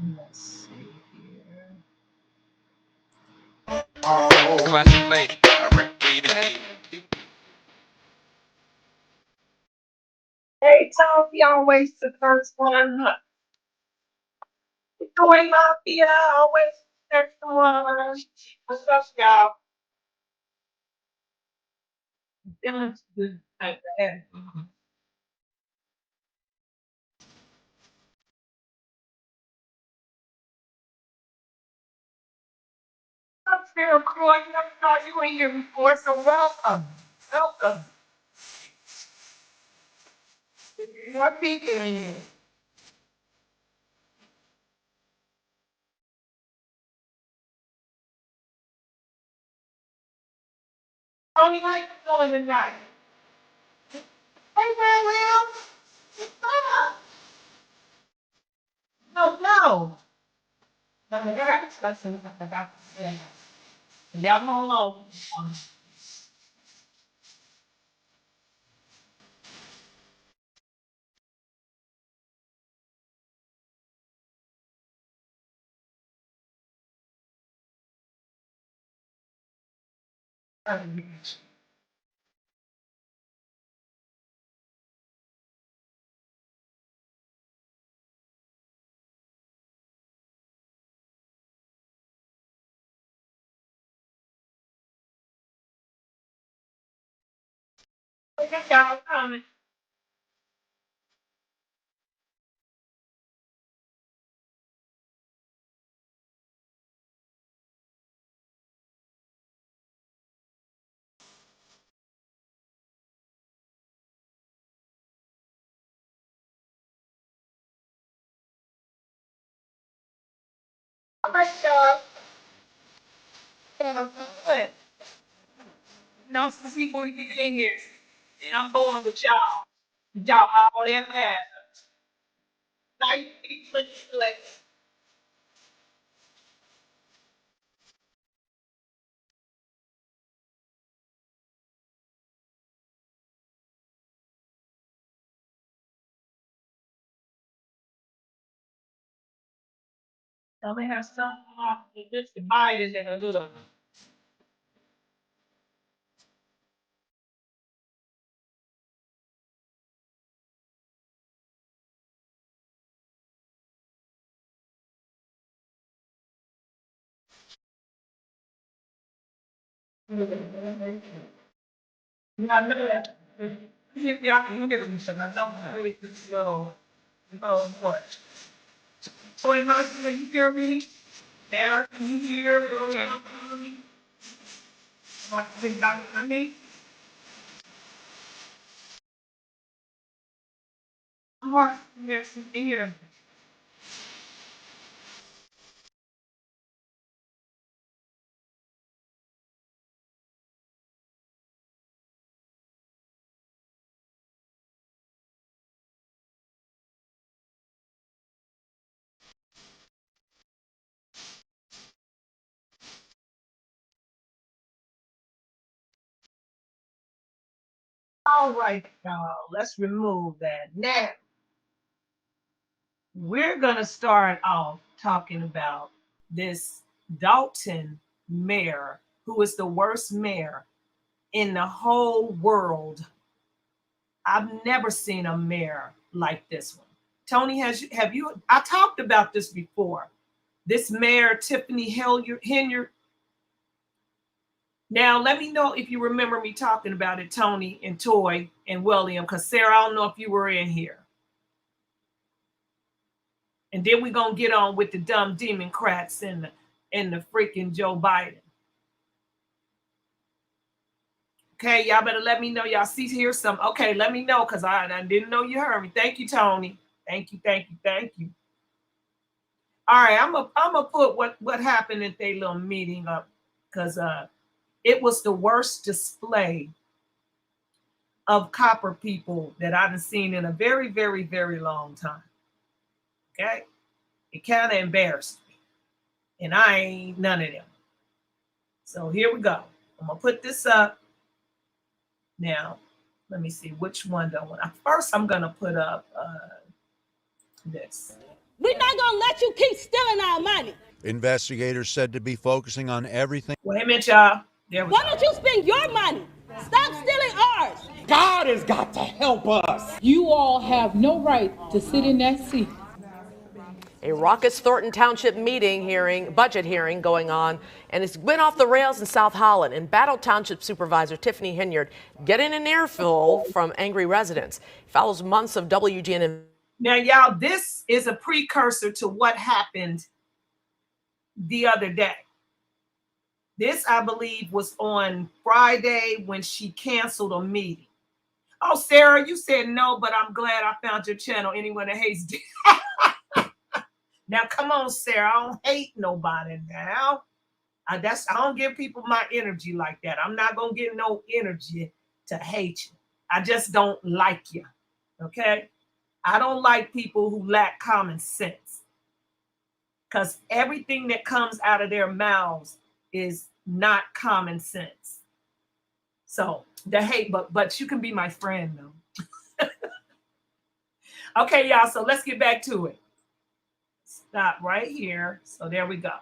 Let's see here. Classic lady. Hey, Tom, you always the first one. Doing Mafia, always the first one. What's up, y'all? Feeling good. I'm still cool. I never thought you were here before, so welcome. Welcome. More people in here. Tony, how you doing tonight? Hey, man, Will. No, no. No, no, that's yeah. Down alone. Look at y'all coming. All right, y'all. Good. No, some people you in here. And I'm going with y'all. Y'all all in there. Now you can like, so we have some just divided in a little. Yeah, I know that. Y'all can get them, so I don't really go. Oh, what? So, you hear me? There, can you hear me? What, think that me? What? Yes, here. All right, y'all, let's remove that. Now, we're going to start off talking about this Dolton mayor, who is the worst mayor in the whole world. I've never seen a mayor like this one. Tony, have you? I talked about this before. This mayor, Tiffany Henyard. Now, let me know if you remember me talking about it, Tony and Toy and William, because Sarah, I don't know if you were in here. And then we're gonna get on with the dumb Demoncrats and the freaking Joe Biden. Okay, y'all better let me know. Y'all see here some. Okay, let me know because I didn't know you heard me. Thank you, Tony. Thank you, thank you, thank you. All right, I'm gonna put what happened at their little meeting up because it was the worst display of copper people that I've seen in a very, very, very long time. Okay, it kind of embarrassed me, and I ain't none of them. So here we go. I'm gonna put this up now. Let me see which one do I want. First, I'm gonna put up this. We're not going to let you keep stealing our money. Investigators said to be focusing on everything. Wait a minute, y'all. Why don't you spend your money? Stop stealing ours. God has got to help us. You all have no right to sit in that seat. A raucous Thornton Township budget hearing going on, and it's went off the rails in South Holland. And Battle Township Supervisor Tiffany Henyard getting an earful from angry residents. Follows months of WGN. Now, y'all, this is a precursor to what happened the other day. This, I believe, was on Friday when she canceled a meeting. Oh, Sarah, you said no, but I'm glad I found your channel. Anyone that hates Now, come on, Sarah. I don't hate nobody now. I don't give people my energy like that. I'm not going to get no energy to hate you. I just don't like you, okay? I don't like people who lack common sense, because everything that comes out of their mouths is not common sense. So the hate, but you can be my friend, though. Okay, y'all, so let's get back to it. Stop right here. So there we go.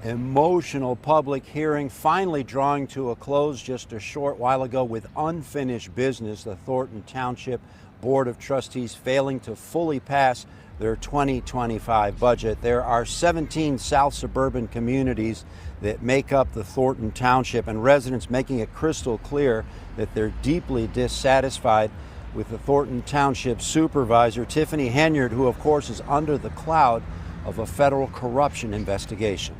Emotional public hearing finally drawing to a close just a short while ago with unfinished business. The Thornton Township Board of Trustees failing to fully pass their 2025 budget. There are 17 South suburban communities that make up the Thornton Township, and residents making it crystal clear that they're deeply dissatisfied with the Thornton Township Supervisor, Tiffany Henyard, who of course is under the cloud of a federal corruption investigation.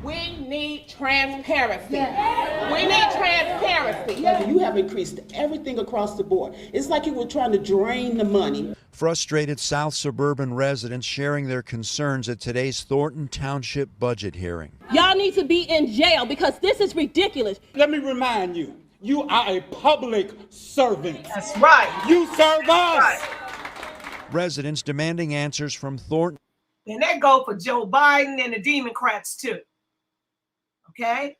We need transparency. We need transparency. You have increased everything across the board. It's like you were trying to drain the money. Frustrated South suburban residents sharing their concerns at today's Thornton Township budget hearing. Y'all need to be in jail because this is ridiculous. Let me remind you, you are a public servant. That's right. You serve us. Right. Residents demanding answers from Thornton. And that go for Joe Biden and the Demoncrats too. Okay?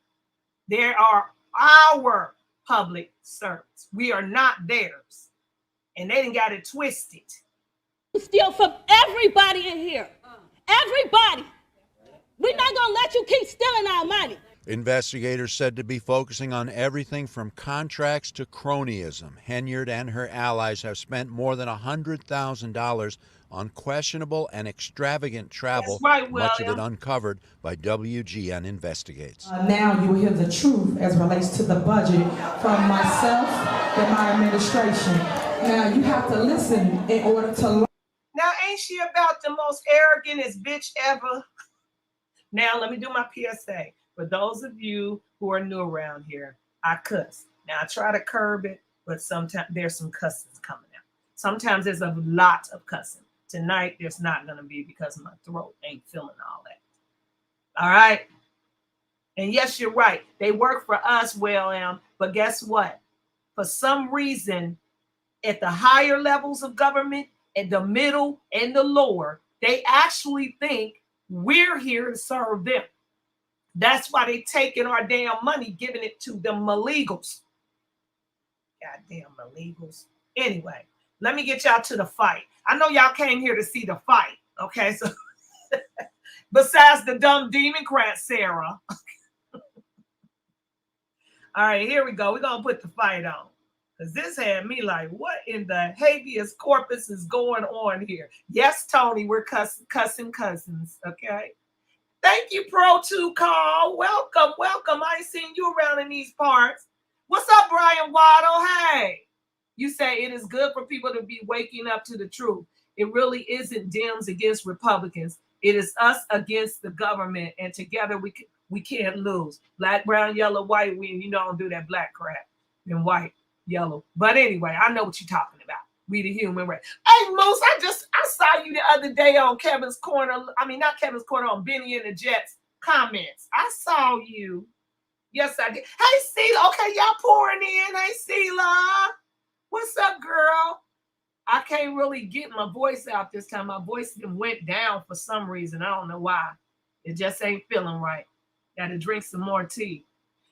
There are our public servants. We are not theirs. And they done got it twisted. You steal from everybody in here. Everybody. We're not going to let you keep stealing our money. Investigators said to be focusing on everything from contracts to cronyism. Henyard and her allies have spent more than $100,000 on questionable and extravagant travel, right, much of it uncovered by WGN Investigates. Now you will hear the truth as relates to the budget from myself and my administration. Now you have to listen in order to learn. Now, ain't she about the most arrogantest bitch ever? Now, let me do my PSA. For those of you who are new around here, I cuss. Now, I try to curb it, but sometimes there's some cussings coming out. Sometimes there's a lot of cussing. Tonight, there's not going to be because my throat ain't feeling all that. All right? And yes, you're right. They work for us, but guess what? For some reason, at the higher levels of government, at the middle and the lower, they actually think we're here to serve them. That's why they taking our damn money, giving it to them illegals. Goddamn illegals. Anyway, let me get y'all to the fight. I know y'all came here to see the fight. Okay, so besides the dumb Demoncrats, Sarah. All right, here we go. We're going to put the fight on. Because this had me like, what in the habeas corpus is going on here? Yes, Tony, we're cussing cousins, okay? Thank you, Pro2 Call. Welcome, welcome. I ain't seen you around in these parts. What's up, Brian Waddle? Hey. You say it is good for people to be waking up to the truth. It really isn't Dems against Republicans. It is us against the government, and together we can't lose. Black, brown, yellow, white. You don't do that black crap. Then white, yellow. But anyway, I know what you're talking about. We the human race. Hey, Moose, I saw you the other day on Kevin's Corner. I mean, not Kevin's Corner, on Benny and the Jets comments. I saw you. Yes, I did. Hey, Sheila. Okay, y'all pouring in. Hey, Sheila. What's up, girl? I can't really get my voice out this time. My voice went down for some reason. I don't know why. It just ain't feeling right. Got to drink some more tea.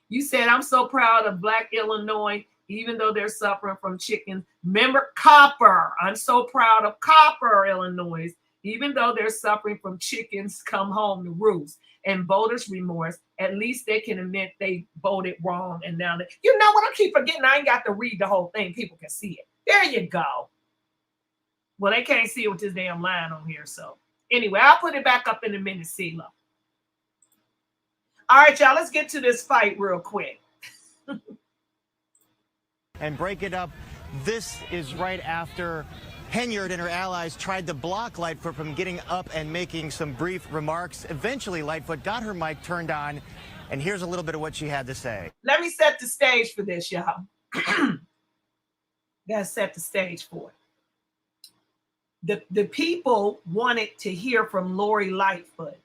You said, I'm so proud of Black Illinois. even though they're suffering from chicken. Remember, Copper. I'm so proud of Copper, Illinois. Even though they're suffering from chickens come home to roost and voters' remorse, at least they can admit they voted wrong. And now, you know what? I keep forgetting I ain't got to read the whole thing. People can see it. There you go. Well, they can't see it with this damn line on here. So anyway, I'll put it back up in a minute, CeeLo. All right, y'all, let's get to this fight real quick. And break it up. This is right after Henyard and her allies tried to block Lightfoot from getting up and making some brief remarks. Eventually, Lightfoot got her mic turned on, and here's a little bit of what she had to say. Let me set the stage for this, y'all. Gotta set the stage for it. The people wanted to hear from Lori Lightfoot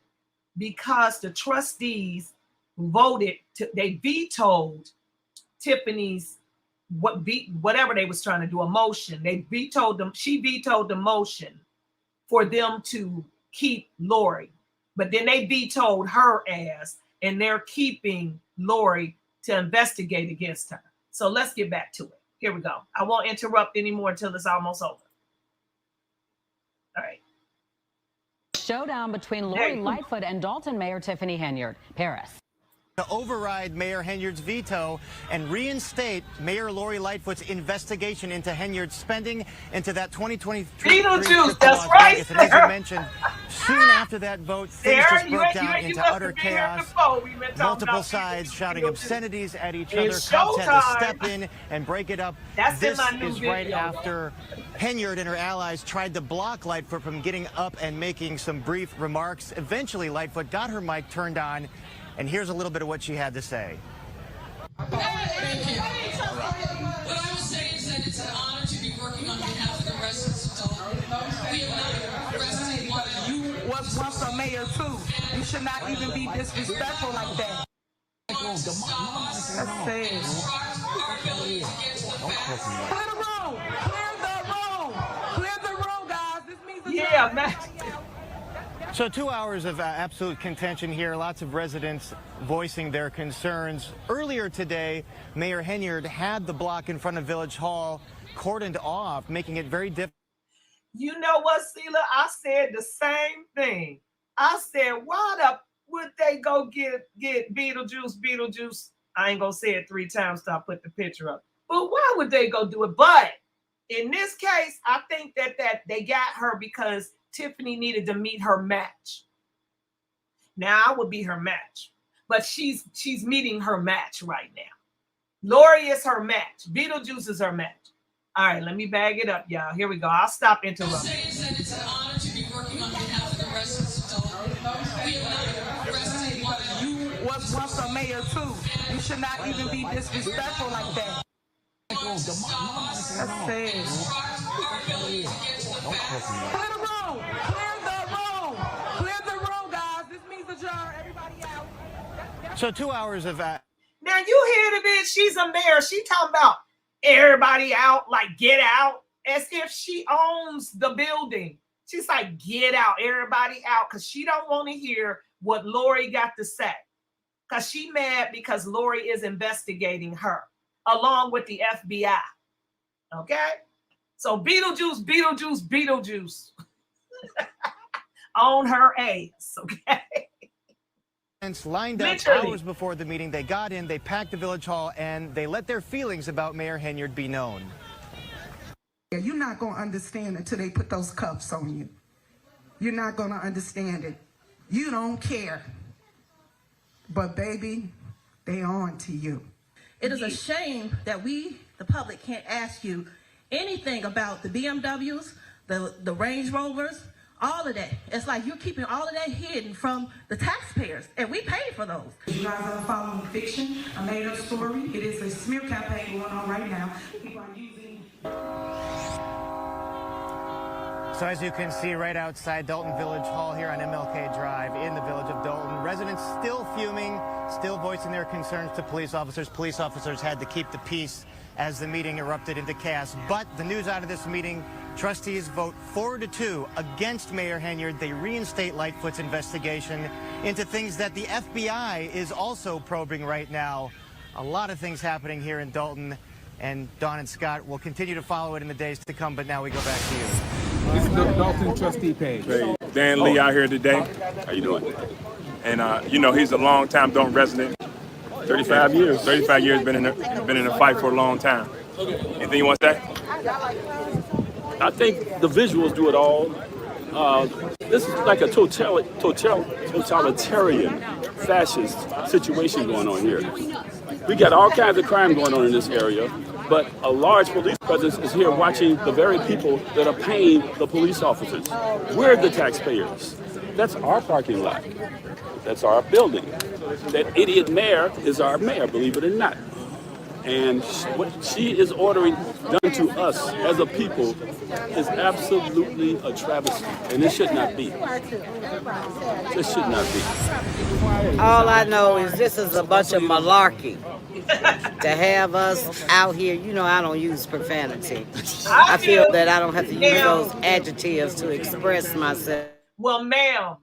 because the trustees they vetoed Tiffany's whatever they was trying to do, a motion. They vetoed them. She vetoed the motion for them to keep Lori, but then they vetoed her ass, and they're keeping Lori to investigate against her. So let's get back to it. Here we go. I won't interrupt anymore until it's almost over. All right. Showdown between Lori Lightfoot and Dolton Mayor Tiffany Henyard. Paris. To override Mayor Henyard's veto and reinstate Mayor Lori Lightfoot's investigation into Henyard's spending into that 2023 Beetlejuice, that's right. And as you mentioned, soon after that vote, things just broke down into utter chaos. Multiple sides shouting obscenities at each other. Cops had to step in and break it up. This is right after Henyard and her allies tried to block Lightfoot from getting up and making some brief remarks. Eventually, Lightfoot got her mic turned on, and here's a little bit of what she had to say. Thank you. What I would say is that it's an honor to be working on behalf of the residents of Dolton. We have not arrested one of them. You was once a mayor too. You should not even be disrespectful like that. That's sad. Clear the room. Clear the room. Clear the room, guys. This means yeah, man. So 2 hours of absolute contention here. Lots of residents voicing their concerns. Earlier today, Mayor Henyard had the block in front of Village Hall cordoned off, making it very difficult. You know what, Sheila? I said the same thing. I said, why would they go get Beetlejuice? I ain't gonna say it 3 times till I put the picture up. But why would they go do it? But in this case, I think that they got her because Tiffany needed to meet her match. Now I would be her match, but she's meeting her match right now. Lori is her match. Beetlejuice is her match. All right, let me bag it up, y'all. Here we go. I'll stop interrupting. It's an honor to be working on behalf of the residents of Dolton. We have not arrested one of them. You was once a mayor too. You should not even be disrespectful like that. That's sad. Clear the room. Clear the room. Clear the room, guys. This means adjourn. Everybody out. So 2 hours of Now you hear the bitch, she's a mayor. She talking about everybody out, like get out, as if she owns the building. She's like, get out, everybody out, because she don't want to hear what Lori got to say. Because she mad because Lori is investigating her, along with the FBI. Okay? So Beetlejuice. On her ass, okay? Lined up hours before the meeting. They got in, they packed the Village Hall, and they let their feelings about Mayor Henyard be known. You're not going to understand until they put those cuffs on you. You're not going to understand it. You don't care. But baby, they on to you. It is a shame that we, the public, can't ask you anything about the BMWs, the Range Rovers, all of that. It's like you're keeping all of that hidden from the taxpayers, and we pay for those. You guys are following fiction, a made-up story. It is a smear campaign going on right now. People are using... So as you can see right outside Dolton Village Hall here on MLK Drive in the village of Dolton, residents still fuming, still voicing their concerns to police officers. Police officers had to keep the peace as the meeting erupted into chaos. But the news out of this meeting, trustees vote 4-2 against Mayor Henyard. They reinstate Lightfoot's investigation into things that the FBI is also probing right now. A lot of things happening here in Dolton. And Dawn and Scott will continue to follow it in the days to come, but now we go back to you. This is the Dolton trustee page. Hey, Dan Lee out here today. How you doing? And you know, he's a long-time Dolton resident. 35 years. 35 years been in the fight for a long time. Anything you want to say? I think the visuals do it all. This is like a totalitarian, fascist situation going on here. We got all kinds of crime going on in this area, but a large police presence is here watching the very people that are paying the police officers. We're the taxpayers. That's our parking lot. That's our building. That idiot mayor is our mayor, believe it or not. And what she is ordering done to us as a people is absolutely a travesty. And it should not be. This should not be. All I know is this is a bunch of malarkey. To have us out here, you know I don't use profanity. I feel that I don't have to use those adjectives to express myself. Well, ma'am,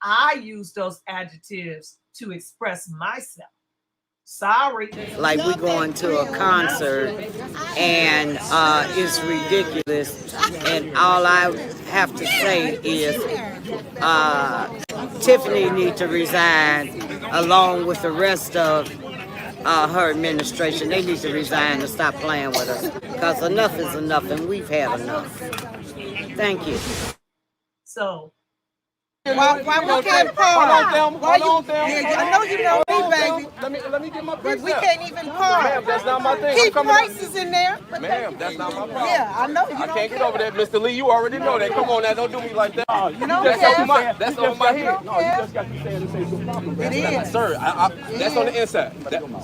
I use those adjectives to express myself. Sorry. Like we going to a concert and it's ridiculous, and all I have to say is Tiffany needs to resign along with the rest of her administration. They need to resign and stop playing with us, because enough is enough and we've had enough. Thank you. So why we can't park? I know you know me, baby. Let me get my piece. But we can't even park. Ma'am, that's not my thing. Keep prices in there. Ma'am, that's not my problem. Yeah, I know you I can't get over that, Mr. Lee. You already know that. Come on now, don't do me like that. You know that's that. that's on my head. No, you just got to say it your problem. It is. Sir, that's on the inside.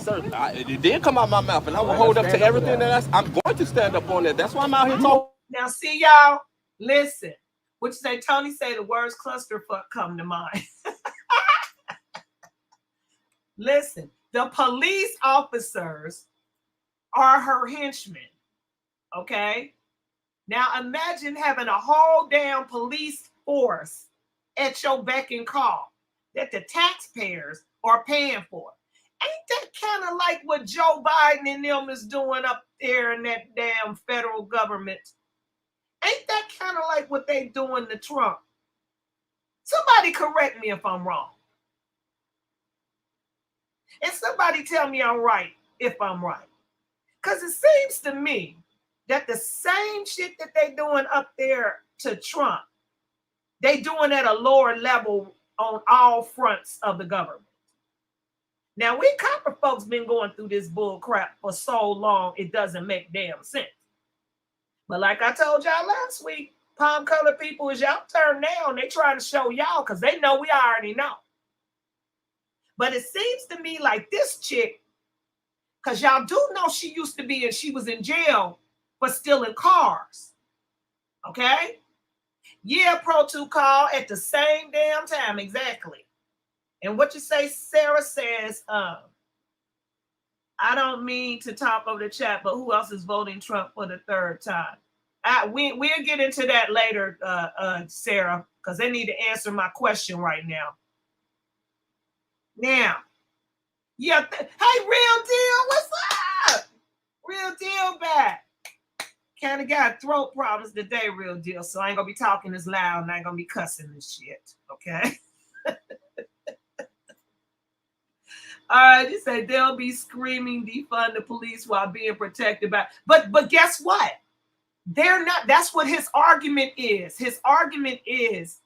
Sir, it did come out my mouth, and I will hold up to everything that I'm going to stand up on that. That's why I'm out here talking. now, see y'all. Listen. What you say? Tony say the words clusterfuck come to mind. Listen, the police officers are her henchmen. Okay. Now imagine having a whole damn police force at your beck and call that the taxpayers are paying for. Ain't that kind of like what Joe Biden and them is doing up there in that damn federal government? Ain't that kind of like what they doing to Trump? Somebody correct me if I'm wrong. And somebody tell me I'm right if I'm right. Because it seems to me that the same shit that they doing up there to Trump, they doing at a lower level on all fronts of the government. Now, we copper folks been going through this bull crap for so long, it doesn't make damn sense. But like I told y'all last week, palm colored people is y'all turn now, and they trying to show y'all because they know we already know. But it seems to me like this chick, because y'all do know she used to be, and she was in jail for stealing cars. Okay? Yeah, Pro 2 call at the same damn time, exactly. And what you say, Sarah says, I don't mean to talk over the chat, but who else is voting Trump for the third time? We'll get into that later, Sarah, because they need to answer my question right now. Now, yeah, hey, Real Deal, what's up? Real Deal back. Kind of got throat problems today, Real Deal, so I ain't gonna be talking as loud and I ain't gonna be cussing this shit, okay? All right, you say they'll be screaming defund the police while being protected by, but guess what? They're not. That's what his argument is. His argument is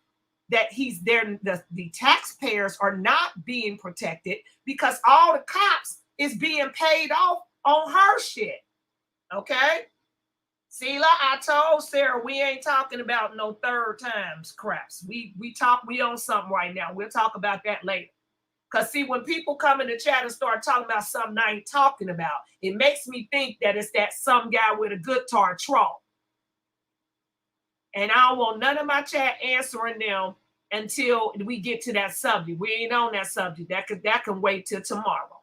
that he's there. The taxpayers are not being protected because all the cops is being paid off on her shit. Okay. See, like I told Sarah, we ain't talking about no third times craps. We on something right now. We'll talk about that later. Because, see, when people come in the chat and start talking about something I ain't talking about, it makes me think that it's that some guy with a guitar troll. And I don't want none of my chat answering them until we get to that subject. We ain't on that subject. That can wait till tomorrow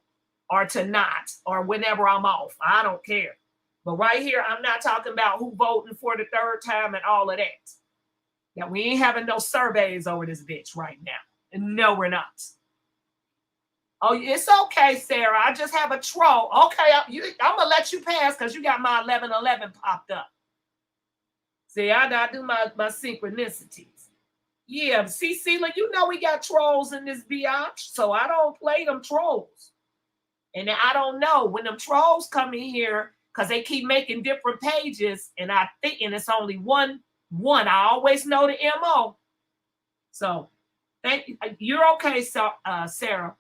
or tonight or whenever I'm off. I don't care. But right here, I'm not talking about who voting for the third time and all of that. Now, we ain't having no surveys over this bitch right now. And no, we're not. Oh, it's okay, Sarah. I just have a troll. Okay, I'm going to let you pass because you got my 1111 popped up. See, I do my synchronicities. Yeah, see, Celia, you know we got trolls in this biatch, so I don't play them trolls. And I don't know when them trolls come in here because they keep making different pages, and I think it's only one. I always know the MO. So thank you. You're okay, Sarah.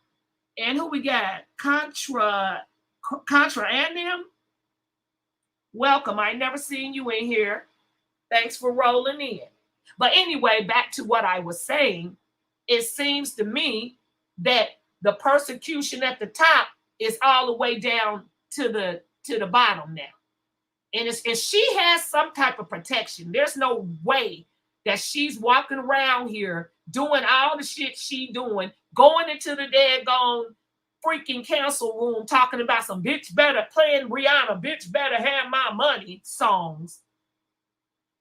And who we got? Contra and them. Welcome. I ain't never seen you in here. Thanks for rolling in. But anyway, back to what I was saying. It seems to me that the persecution at the top is all the way down to the bottom now. And she has some type of protection. There's no way that she's walking around here doing all the shit she doing, going into the daggone freaking council room talking about some bitch better playing Rihanna, bitch better have my money songs.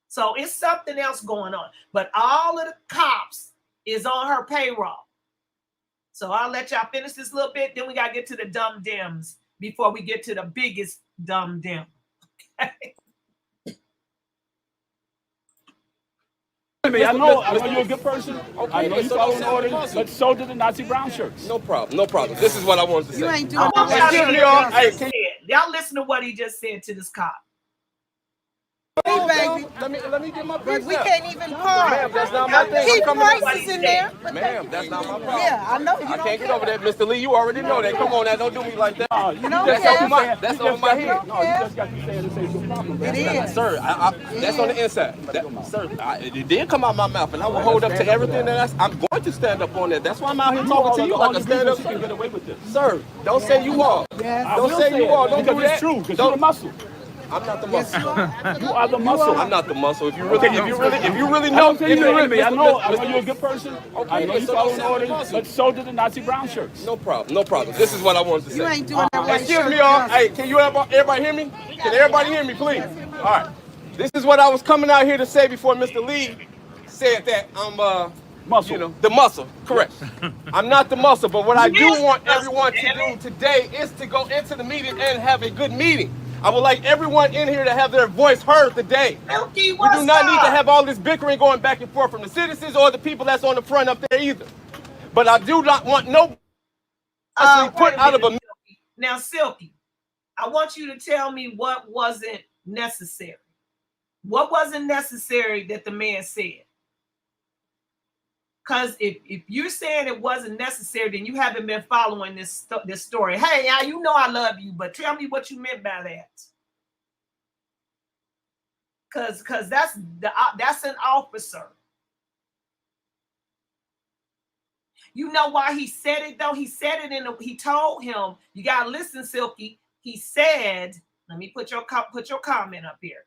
So it's something else going on. But all of the cops is on her payroll. So I'll let y'all finish this little bit. Then we got to get to the dumb dems before we get to the biggest dumb dem. Okay. I know you're a good person. Okay, I know you following orders, but so do the Nazi brown shirts. No problem, no problem. This is what I wanted to say. You ain't doing Y'all listen to what he just said to this cop. Hey, baby. Let me get my But piece we out. can't even park. Ma'am, that's not my thing. Keep I'm coming prices in there. Ma'am, that's not my problem. Yeah, I know you I don't can't get care. over that, Mr. Lee. You already know that. Come on now, don't do me like that. You don't That's care. over my head. No, you just got to say it's a problem. It is. Sir, that's on the inside. Sir, it did come out my mouth, and I will hold up to everything that I'm going to stand up on that. That's why I'm out here talking to you like a stand-up. You can get away with this. Sir, don't say you are. Don't say you are. Don't do because that. it's true. Because you're the muscle. I'm not the muscle. You are the muscle. I'm not the muscle. If you really know, I know you're a good person. I know you following orders, but so do the Nazi brown shirts. No problem, no problem. This is what I wanted to say. You ain't doing that right. Excuse me, y'all. Hey, can you everybody hear me? Can everybody hear me, please? All right. This is what I was coming out here to say before Mr. Lee said that I'm muscle. You know, the muscle. Correct. I'm not the muscle, but what I do want everyone to do today is to go into the meeting and have a good meeting. I would like everyone in here to have their voice heard today. We do not need to have all this bickering going back and forth from the citizens or the people that's on the front up there either. But I do not want no put out of a... Now, Silky, I want you to tell me what wasn't necessary. What wasn't necessary that the man said? Because if you're saying it wasn't necessary, then you haven't been following this story. Hey, now you know I love you, but tell me what you meant by that. Because that's an officer. You know why he said it though? He said it he told him, you gotta listen, Silky. He said, let me put your comment up here.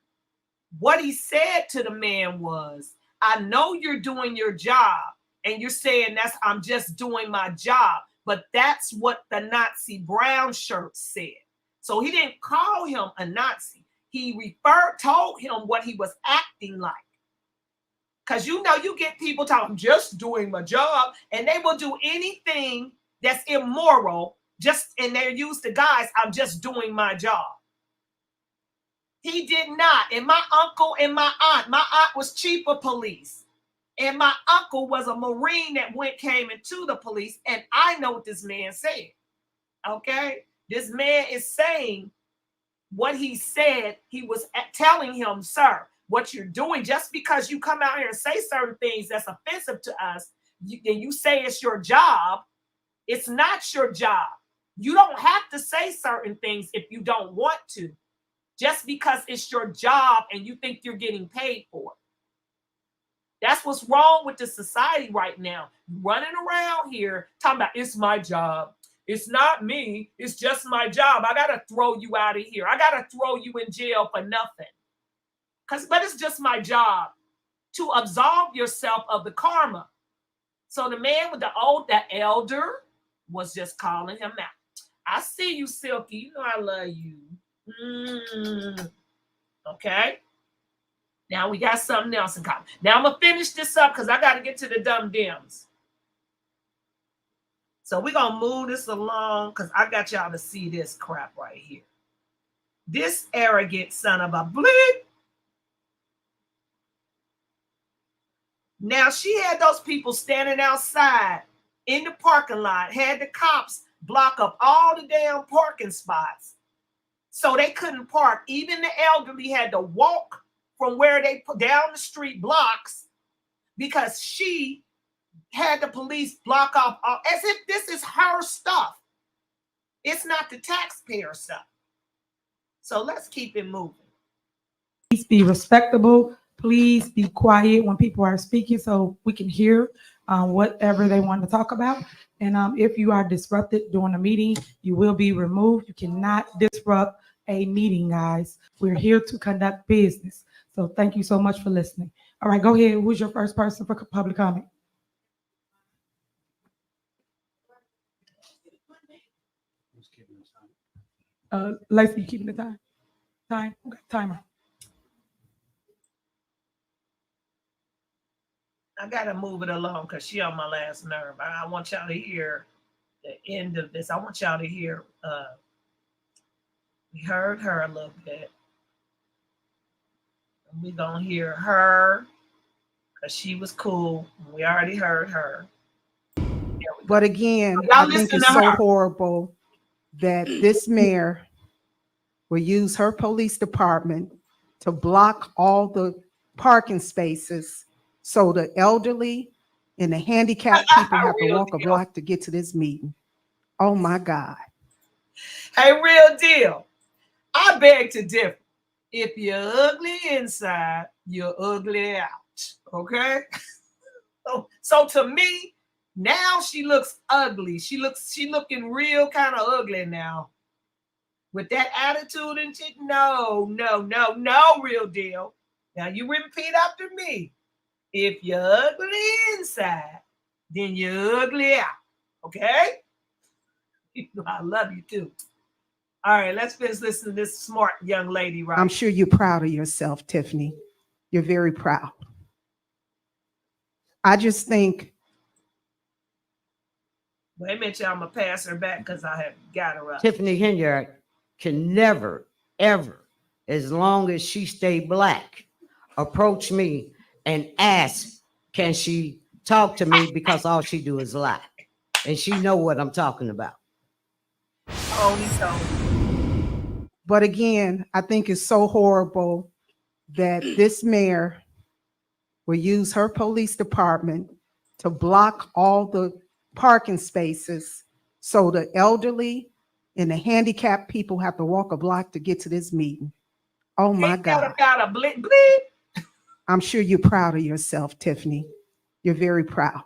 What he said to the man was, I know you're doing your job. And you're saying I'm just doing my job. But that's what the Nazi brown shirt said. So he didn't call him a Nazi. He told him what he was acting like. Because you know, you get people talking, just doing my job. And they will do anything that's immoral. And they're used to guys, I'm just doing my job. He did not. And my uncle and my aunt was chief of police. And my uncle was a Marine that came into the police. And I know what this man said. Okay? This man is saying what he said. He was telling him, sir, what you're doing, just because you come out here and say certain things that's offensive to us, and you say it's your job, it's not your job. You don't have to say certain things if you don't want to, just because it's your job and you think you're getting paid for it. That's what's wrong with the society right now. Running around here talking about it's my job. It's not me. It's just my job. I got to throw you out of here. I got to throw you in jail for nothing. But it's just my job to absolve yourself of the karma. So the man with the elder was just calling him out. I see you, Silky. You know I love you. Okay. Now we got something else in common. Now I'm going to finish this up because I got to get to the dumb dems. So we're going to move this along because I got y'all to see this crap right here. This arrogant son of a bleep. Now, she had those people standing outside in the parking lot, had the cops block up all the damn parking spots so they couldn't park. Even the elderly had to walk from where they put down the street blocks because she had the police block off as if this is her stuff. It's not the taxpayer stuff. So let's keep it moving. Please be respectable. Please be quiet when people are speaking so we can hear whatever they want to talk about. And if you are disrupted during a meeting, you will be removed. You cannot disrupt a meeting, guys. We're here to conduct business. So thank you so much for listening. All right, go ahead. Who's your first person for public comment? Lacey, you keeping the time? Okay, timer. I gotta move it along because she on my last nerve. I want y'all to hear the end of this. I want y'all to hear. We heard her a little bit. And we gonna hear her because she was cool. We already heard her. But again, I think it's so horrible that this mayor will use her police department to block all the parking spaces so the elderly and the handicapped people have to walk a block to get to this meeting. Oh my God. Hey, real deal. I beg to differ. If you're ugly inside, you're ugly out. Okay? So to me, now she looks ugly. She looking real kind of ugly now. With that attitude and shit. No, real deal. Now you repeat after me. If you're ugly inside, then you're ugly out. Okay? I love you too. All right, let's finish listening to this smart young lady, right? I'm sure you're proud of yourself, Tiffany. You're very proud. I just think. Wait a minute, y'all. I'm going to pass her back because I have got her up. Tiffany Henyard can never, ever, as long as she stay black, approach me and ask, can she talk to me, because all she do is lie. And she know what I'm talking about. But again, I think it's so horrible that this mayor will use her police department to block all the parking spaces so the elderly and the handicapped people have to walk a block to get to this meeting. Oh my God. Got a bleep, bleep. I'm sure you're proud of yourself, Tiffany. You're very proud.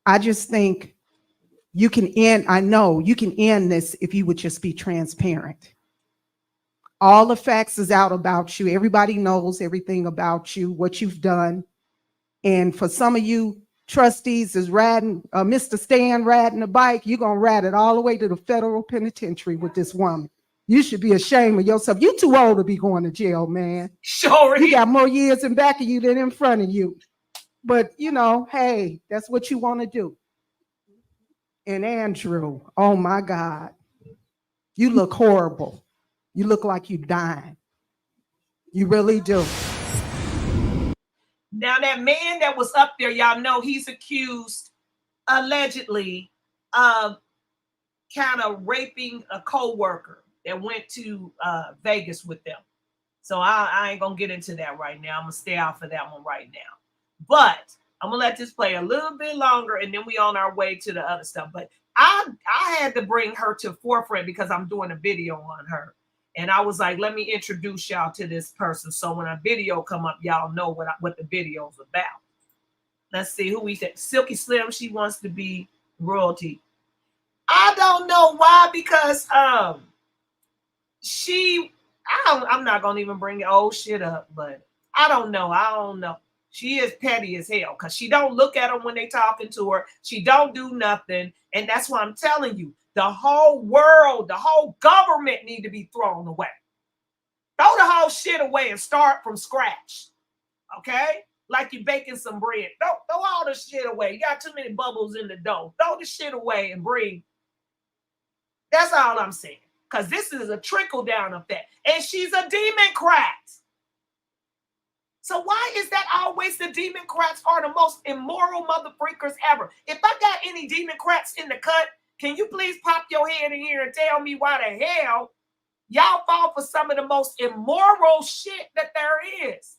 I just think you can end, I know you can end this if you would just be transparent. All the facts is out about you. Everybody knows everything about you, what you've done. And for some of you trustees is riding, Mr. Stan riding a bike, you're going to ride it all the way to the federal penitentiary with this woman. You should be ashamed of yourself. You're too old to be going to jail, man. Sure. You got more years in back of you than in front of you. But, you know, hey, that's what you want to do. And Andrew, oh my God, you look horrible. You look like you're dying. You really do. Now that man that was up there, y'all know he's accused allegedly of kind of raping a co-worker that went to Vegas with them. So I ain't gonna get into that right now. I'm gonna stay off of that one right now. But I'm gonna let this play a little bit longer and then we on our way to the other stuff. But I had to bring her to forefront because I'm doing a video on her. And I was like, let me introduce y'all to this person. So when a video come up, y'all know what the video's about. Let's see who we said. Silky Slim, she wants to be royalty. I don't know why, because I'm not gonna even bring the old shit up, but I don't know. She is petty as hell because she don't look at them when they talking to her. She don't do nothing. And that's why I'm telling you, the whole world, the whole government need to be thrown away. Throw the whole shit away and start from scratch. Okay? like you're baking some bread. Throw all the shit away. You got too many bubbles in the dough. Throw the shit away and breathe. That's all I'm saying. Because this is a trickle-down effect. And she's a Demoncrat. So why is that always the Demoncrats are the most immoral motherfreakers ever? If I got any Demoncrats in the cut, can you please pop your head in here and tell me why the hell y'all fall for some of the most immoral shit that there is?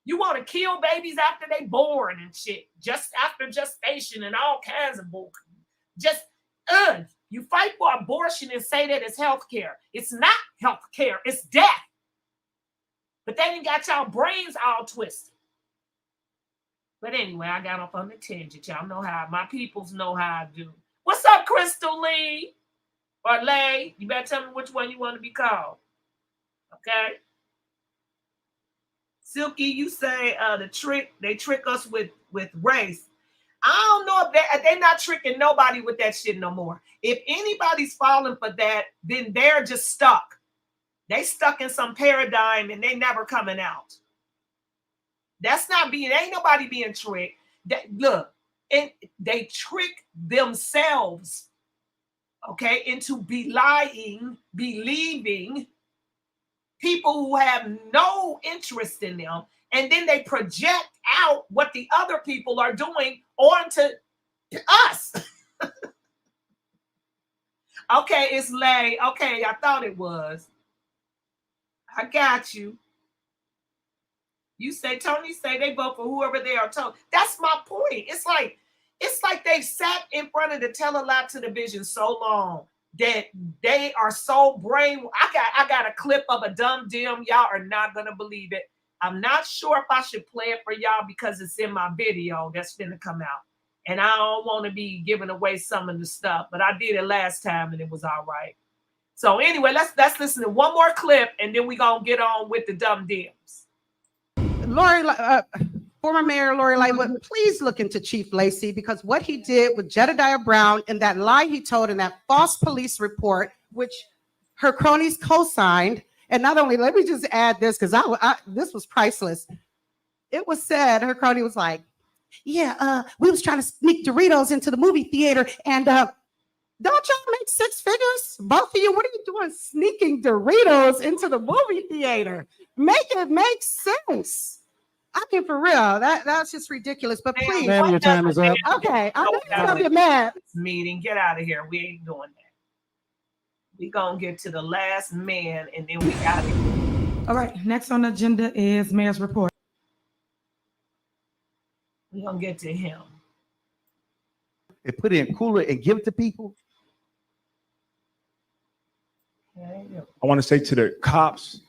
You want to kill babies after they born and shit, just after gestation and all kinds of bull. Just, you fight for abortion and say that it's health care. It's not health care, it's death. But they done got y'all brains all twisted. But anyway, I got off on the tangent. Y'all know how, my peoples know how I do. What's up, Crystal Lee? Or Lay? You better tell me which one you want to be called. Okay? Silky, you say they trick us with race. I don't know if they're not tricking nobody with that shit no more. If anybody's falling for that, then they're just stuck. They stuck in some paradigm and they never coming out. That's not ain't nobody being tricked. Look, and they trick themselves, okay, into belying, believing people who have no interest in them, and then they project out what the other people are doing onto us. Okay, it's Lay. Okay, I thought it was. I got you. You say, Tony say they vote for whoever they are told. That's my point. It's like they've sat in front of the tele-lab television so long that they are so brain. I got a clip of a dumb dim. Y'all are not gonna believe it. I'm not sure if I should play it for y'all because it's in my video that's gonna come out. And I don't want to be giving away some of the stuff, but I did it last time and it was all right. So anyway, let's listen to one more clip and then we're gonna get on with the dumb dims. Lori, former Mayor Lori Lightfoot, please look into Chief Lacey, because what he did with Jedediah Brown and that lie he told in that false police report, which her cronies co-signed. And not only, let me just add this, because this was priceless. It was said, her crony was like, yeah, we was trying to sneak Doritos into the movie theater, and don't y'all make six figures? Both of you, what are you doing sneaking Doritos into the movie theater? Make it make sense. I mean, for real, that's just ridiculous. But please, ma'am, your time is up. Okay, I'm gonna get mad. Meeting, get out of here. We ain't doing that. We gonna get to the last man, and then we got it. All right, next on the agenda is Mayor's report. We gonna get to him. And put it in cooler and give it to people. I want to say to the cops,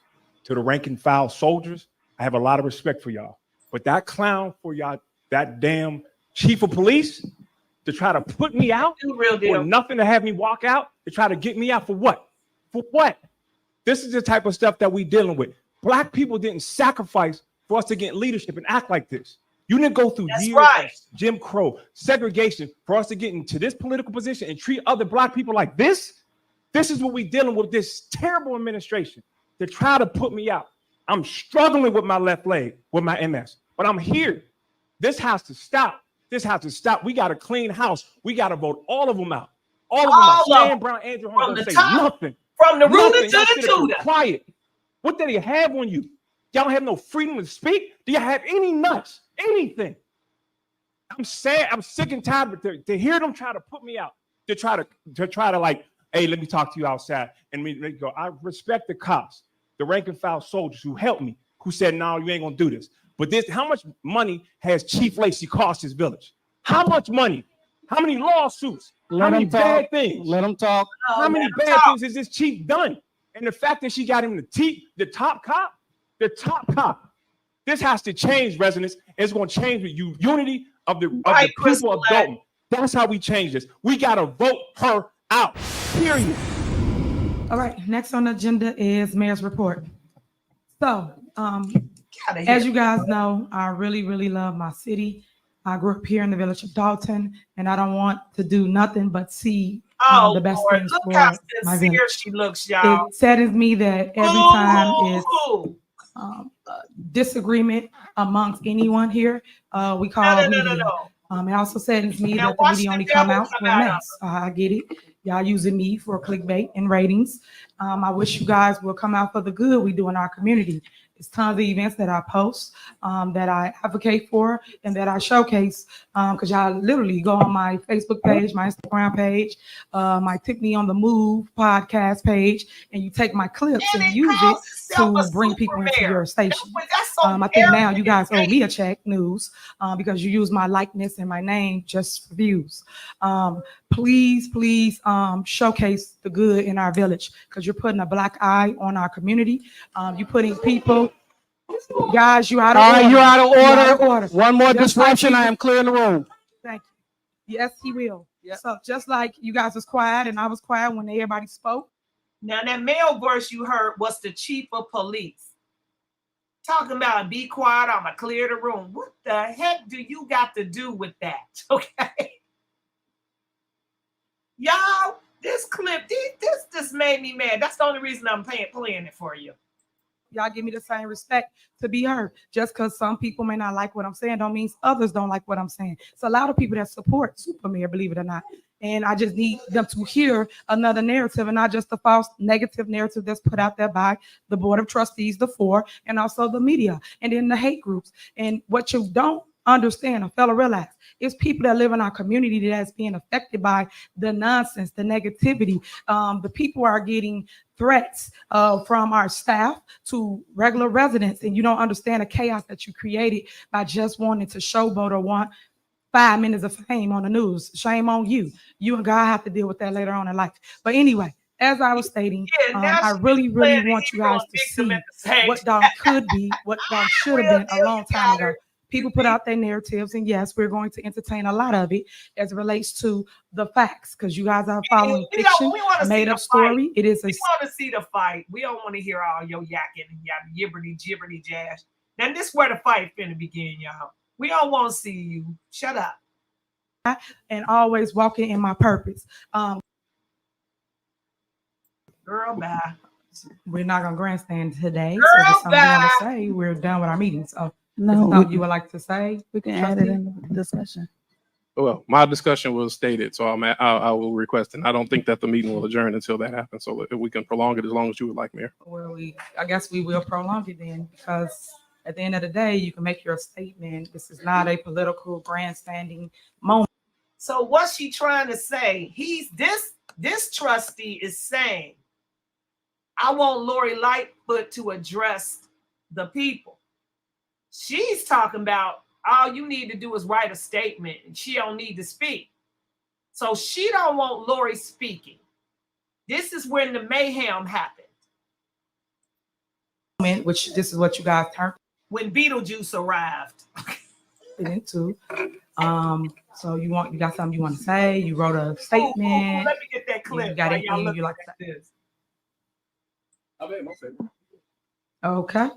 to the rank and file soldiers, I have a lot of respect for y'all. But that clown for y'all, that damn chief of police, to try to put me out for nothing, to have me walk out, to try to get me out for what? For what? This is the type of stuff that we dealing with. Black people didn't sacrifice for us to get leadership and act like this. You didn't go through years of Jim Crow, segregation for us to get into this political position and treat other Black people like this. This is what we dealing with, this terrible administration to try to put me out. I'm struggling with my left leg, with my MS, but I'm here. This has to stop. This has to stop. We got a clean house. We got to vote all of them out. All of them out. Stan Brown, Andrew Holmes don't say nothing. From the rooter to the tutor. Quiet. What do they have on you? Y'all don't have no freedom to speak? Do you have any nuts? Anything? I'm sad. I'm sick and tired to hear them try to put me out. To try to like, hey, let me talk to you outside. And me go. I respect the cops, the rank and file soldiers who helped me, who said, no, you ain't gonna do this. But this, how much money has Chief Lacey cost his village? How much money? How many lawsuits? How many bad things? Let them talk. How many bad things has this chief done? And the fact that she got him the top cop. This has to change, residents. It's going to change with you. Unity of the people of Dolton. That's how we change this. We got to vote her out. Period. All right, next on the agenda is Mayor's report. So, as you guys know, I really, really love my city. I grew up here in the village of Dolton, and I don't want to do nothing but see the best things look for how my sincere village. she looks, y'all. It saddens me that every time it's disagreement amongst anyone here, we call media. It also saddens me that the media only come out for a mess. I get it. Y'all using me for clickbait and ratings. I wish you guys will come out for the good we do in our community. It's tons of events that I post, that I advocate for, and that I showcase. Because y'all literally go on my Facebook page, my Instagram page, my Tiffany on the Move podcast page, and you take my clips and use it to bring people into your station. I think now you guys owe me a check, news, because you use my likeness and my name just for views. Please showcase the good in our village, because you're putting a black eye on our community. You're putting people. Guys, you out of order. You're out of order. You're out of order. One more Just disruption. like I am clearing the room. Thank you. Yes, he will. Yep. So just like you guys was quiet and I was quiet when everybody spoke. Now that male voice you heard was the chief of police talking about be quiet, I'm gonna clear the room. What the heck do you got to do with that? Okay, y'all, this clip, this made me mad. That's the only reason I'm playing it for you. Y'all give me the same respect to be heard. Just because some people may not like what I'm saying don't mean others don't like what I'm saying. It's a lot of people that support Super Mayor, believe it or not. And I just need them to hear another narrative and not just the false negative narrative that's put out there by the Board of Trustees, the four, and also the media, and then the hate groups. And what you don't understand, or fail to realize, is people that live in our community that's being affected by the nonsense, the negativity. The people are getting threats from our staff to regular residents, and you don't understand the chaos that you created by just wanting to showboat or want 5 minutes of fame on the news. Shame on you. You and God have to deal with that later on in life. But anyway, as I was stating, I really want you guys to see what Dolton could be, what Dolton should have been a long time ago. People put out their narratives, and yes, we're going to entertain a lot of it as it relates to the facts, because you guys are following fiction, a made-up story. It is. We want to see the fight. We don't want to hear all your yakking and yibbity jibberty jazz. Now this is where the fight finna begin, y'all. We don't want to see you. Shut up. And always walking in my purpose. Girl, bye. We're not gonna grandstand today. Girl, so there's something bye. you want to say. We're done with our meeting. So No, something you would like to say? We can add it in the discussion. Well, my discussion was stated, so I will request, and I don't think that the meeting will adjourn until that happens. So we can prolong it as long as you would like, Mayor. Well, I guess we will prolong it then, because at the end of the day, you can make your statement. This is not a political grandstanding moment. So what's she trying to say? This trustee is saying, I want Lori Lightfoot to address the people. She's talking about all you need to do is write a statement and she don't need to speak. So she don't want Lori speaking. This is when the mayhem happened. Which this is what you guys turned. When Beetlejuice arrived. Into. So you got something you want to say? You wrote a statement. Let me get that clip. You got anything you like to say? This. Okay.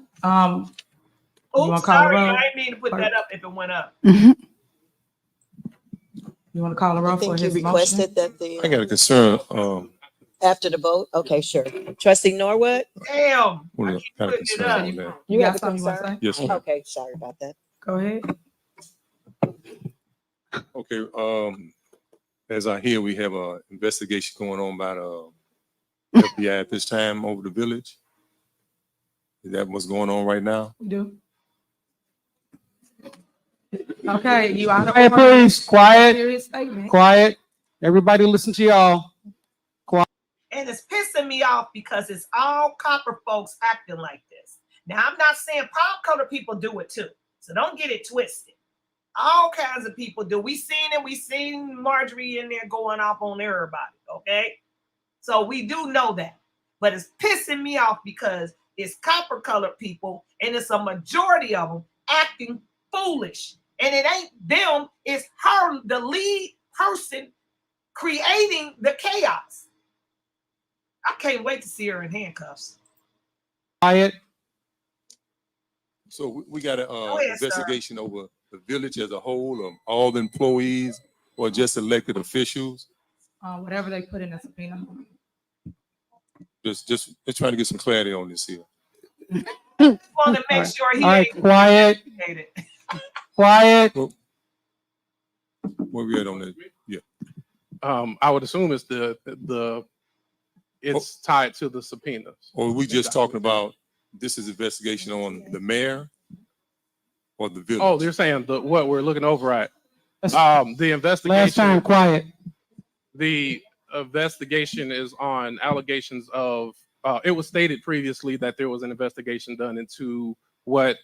Oops, sorry, I didn't mean to put that up if it went up. You want to call a roll for you his requested motion? that I got a concern. after the vote? Okay, sure. Trustee Norwood? Damn. Got a concern on that. You got have a something you want to concern? say? Yes, ma'am. Okay, sorry about that. Go ahead. Okay. As I hear, we have an investigation going on by the FBI at this time over the village. Is that what's going on right now? We do. Okay, you out of Quiet, order. please. Quiet. Serious statement. Quiet. Everybody listen to y'all. Quiet. And it's pissing me off because it's all copper folks acting like this. Now, I'm not saying pop color people do it too. So don't get it twisted. All kinds of people do. We seen it. We seen Marjorie in there going off on everybody. Okay. So we do know that. But it's pissing me off because it's copper colored people and it's a majority of them acting foolish. And it ain't them, it's her, the lead person creating the chaos. I can't wait to see her in handcuffs. Quiet. So we got an ahead, investigation over the village as a whole, of all the employees or just elected officials. Whatever they put in the subpoena. Just trying to get some clarity on this here. Want to make sure he All right, ain't quiet. educated. Quiet. Where we at on that? Yeah. I would assume it's it's tied to the subpoenas. Or we just talking about this is investigation on the mayor or the village? Oh, they're saying what we're looking over at. The investigation. Last time, quiet. The investigation is on allegations of. It was stated previously that there was an investigation done into what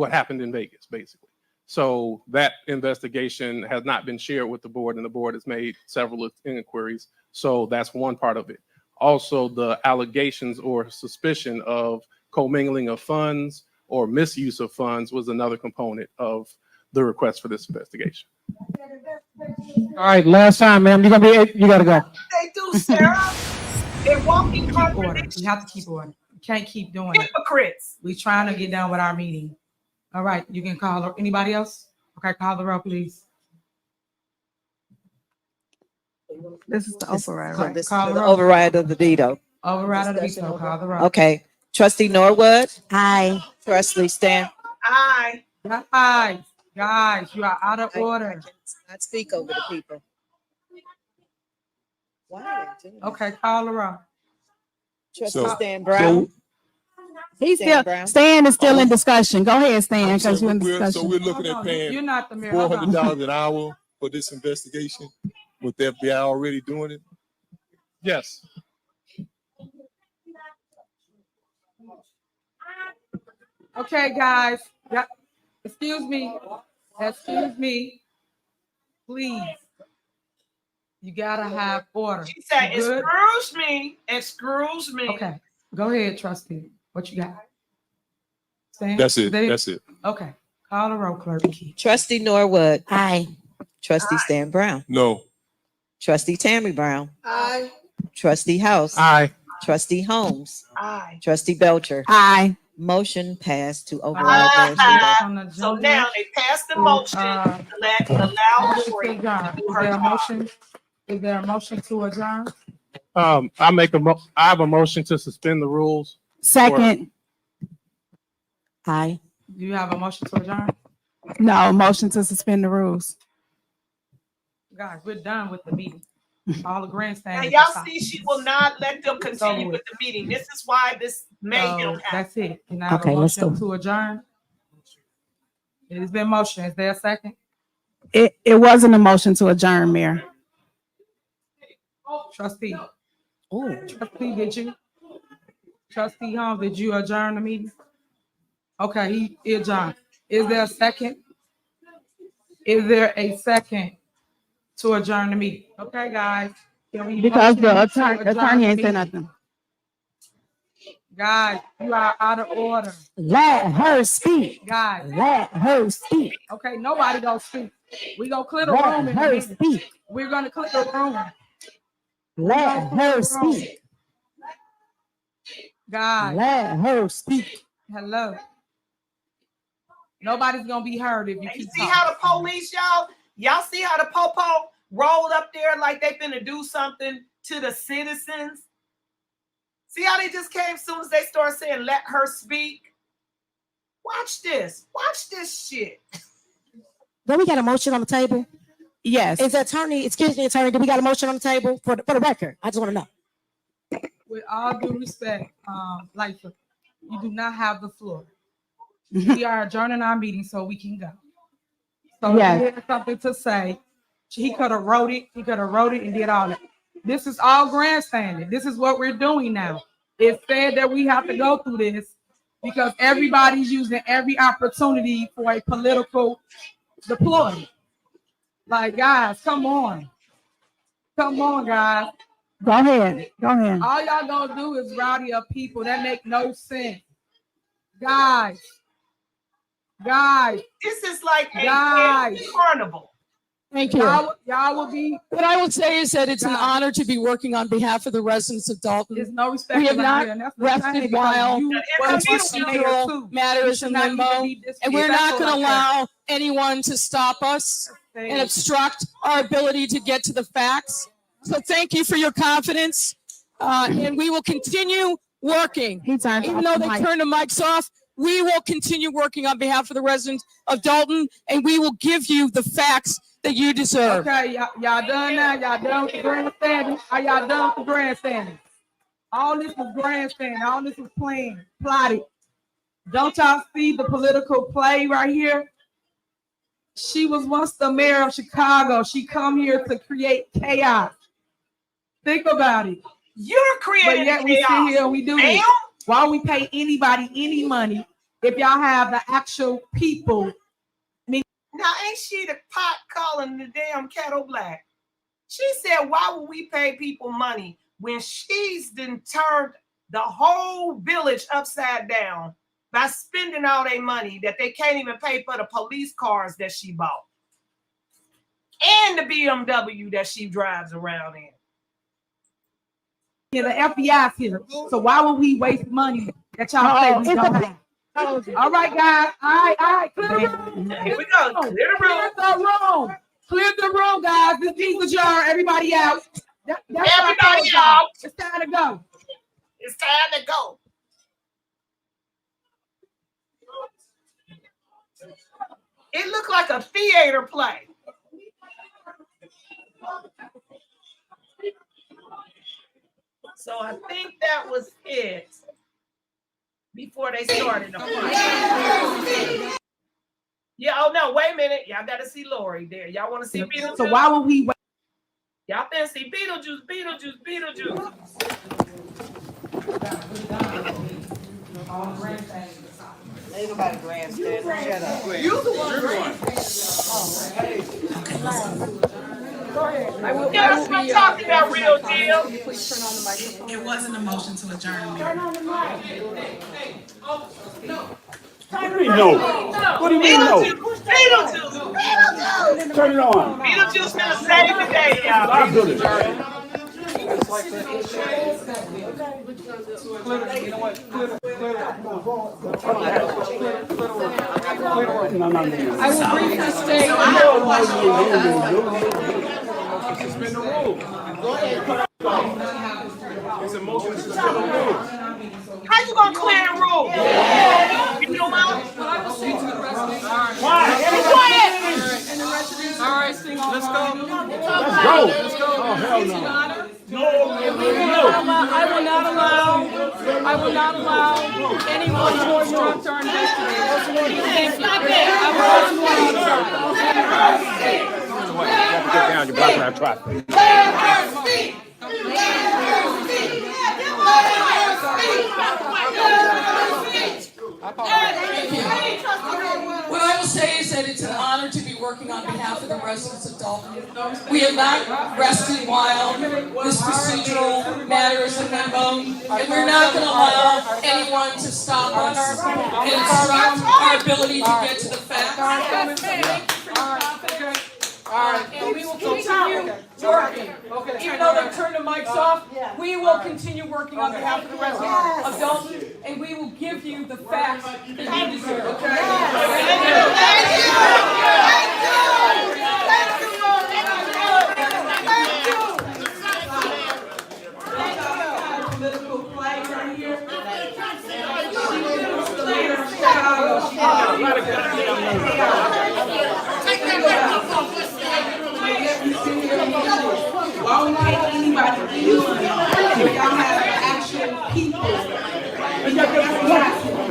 happened in Vegas, basically. So that investigation has not been shared with the board, and the board has made several inquiries. So that's one part of it. Also, the allegations or suspicion of commingling of funds or misuse of funds was another component of the request for this investigation. All right, last time, ma'am. You gotta go. They do, Sarah. They're walking Keep order. You have to keep order. You can't keep doing it. Hypocrites. We're trying to get done with our meeting. All right, you can call her. Anybody else? Okay, call the roll, please. This is the override, right? This is Call the the roll. override of the veto. Override of the veto. Call the roll. Okay. Trustee Norwood. Aye. Trustee Stan. Aye. Guys, you are out of order. I cannot speak over the people. Why are they doing that? Okay, call the roll. Trustee Stan Brown. He's Stan still, Brown. Stan is still in discussion. Go ahead, Stan, because you're in So discussion. we're looking Hold at on, paying you're not the mayor. Hold on. $400 an hour for this investigation, with the FBI already doing it. Yes. Okay, guys. Excuse me. Please. You gotta have order. She said, You good? excuse me. Okay, go ahead, trustee. What you got? Stan? That's it. There? That's it. Okay, call the roll, clerk. Trustee Norwood. Aye. Trustee Stan Brown. No. Trustee Tammy Brown. Aye. Trustee House. Aye. Trustee Holmes. Aye. Trustee Belcher. Aye. Motion passed to override mayor's veto. So now they passed the motion to allow Lori to do her job. Is there a motion to adjourn? I have a motion to suspend the rules. Second. Aye. Do you have a motion to adjourn? No, motion to suspend the rules. Guys, we're done with the meeting. All the grandstands. And y'all see, she will not let them continue with the meeting. This is why this mayhem happened. That's it. Can I have Okay, a let's motion go. to adjourn? It has been motion. Is there a second? It wasn't a motion to adjourn, Mayor. Trustee. Trustee, did you? Trustee Holmes, did you adjourn the meeting? Okay, he adjourned. Is there a second? Is there a second to adjourn the meeting? Okay, guys. Can we Because the motion to adjourn attorney the ain't said meeting? nothing. Guys, you are out of order. Let her speak. Guys. Let her speak. Okay, nobody gonna speak. We gonna clear the Let room in a her minute. speak. We're gonna clear the room. Let her speak. Guys. Let her speak. Hello. Nobody's gonna be heard if you And you keep see talking. how the police, y'all see how the popo rolled up there like they finna do something to the citizens? See how they just came as soon as they start saying, let her speak? Watch this shit. Then we got a motion on the table. Yes. Is the attorney, excuse me, attorney, do we got a motion on the table for the record? I just want to know. With all due respect, Lightfoot, you do not have the floor. We are adjourning our meeting so we can go. So Yes. if he had something to say, he could have wrote it. He could have wrote it and did all that. This is all grandstanding. This is what we're doing now. It's sad that we have to go through this because everybody's using every opportunity for a political deployment. Like, guys, come on. Come on, guys. Go ahead. Go ahead. All y'all gonna do is rowdy up people. That make no sense. Guys. This is like a carnival. Thank you. Y'all will be. What I will say is that it's an honor to be working on behalf of the residents of Dalton. There's no respect. We have not around here, and that's what I'm saying, rested while because you procedural matters in limbo, and we're not going to allow anyone to stop us and obstruct our ability to get to the facts. So thank you for your confidence, and we will continue working. Even though they turned the mics off, we will continue working on behalf of the residents of Dolton, and we will give you the facts that you deserve. Okay, y'all done now? Y'all done with the grandstanding? Are y'all done with the grandstanding? All this was grandstanding. All this was plotted. Don't y'all see the political play right here? She was once the mayor of Chicago. She come here to create chaos. Think about it. You're creating But yet we sit here and we do this. Why don't we pay anybody any money if y'all have the actual people? Now, ain't she the pot calling the damn kettle black? She said, why would we pay people money when she's then turned the whole village upside down by spending all their money that they can't even pay for the police cars that she bought and the BMW that she drives around in? Yeah, the FBI's here. So why would we waste money that y'all say we don't have? All right, guys. All right. Clear the room. Here we go. Clear the room. Clear the room, guys. This needs a jar. Everybody out. Everybody out. It's time to go. It's time to go. It looked like a theater play. So I think that was it before they started. Yeah, oh no, wait a minute. Y'all got to see Lori there. Y'all want to see Beetlejuice? So why would we wait? Y'all finna see Beetlejuice. Ain't nobody grandstanding. Shut up. You the one. Go ahead. Yes, I'm talking about real deal. Please turn on the microphone. It wasn't a motion to adjourn. Turn on the mic. What do you mean no? What do you mean no? Beetlejuice. Turn it on. Beetlejuice gonna save the day, y'all. I'll do this. I will briefly state. Suspend the rules. It's a motion to suspend the rules. How you gonna clear the room? You know what? All right, sing on. Let's go. Let's go. Oh, hell no. I will not allow anyone to obstruct our investigation. Thank you. Get down, you're blocking our traffic. What I will say is that it's an honor to be working on behalf of the residents of Dolton. We have not rested while this procedural matter is in limbo, and we're not going to allow anyone to stop us and obstruct our ability to get to the facts. And we will continue working. Even though they turned the mics off, we will continue working on behalf of the residents of Dolton, and we will give you the facts that you deserve. Political play right here. Why would pay anybody any money if y'all have actual people?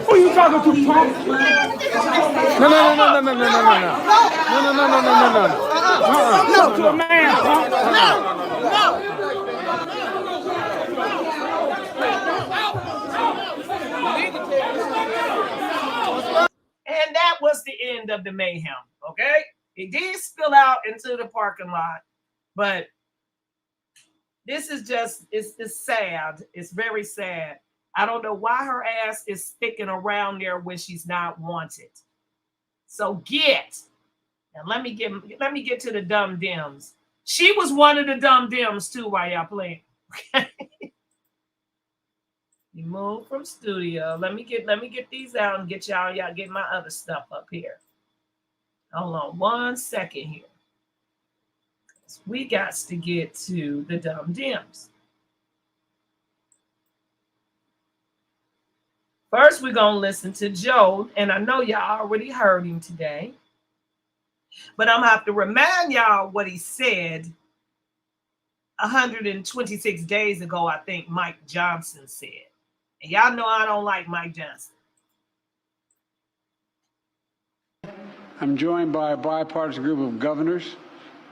Who are you talking to, Punk? No, to a man, Punk. And that was the end of the mayhem, okay? It did spill out into the parking lot, but this is just, it's sad. It's very sad. I don't know why her ass is sticking around there when she's not wanted. So now let me get to the dumb dims. She was one of the dumb dims too while y'all playing. Okay. You move from studio. Let me get these out and get y'all get my other stuff up here. Hold on 1 second here. We got to get to the dumb dims. First, we're going to listen to Joe, and I know y'all already heard him today, but I'm going to have to remind y'all what he said 126 days ago. I think Mike Johnson said. And y'all know I don't like Mike Johnson. I'm joined by a bipartisan group of governors,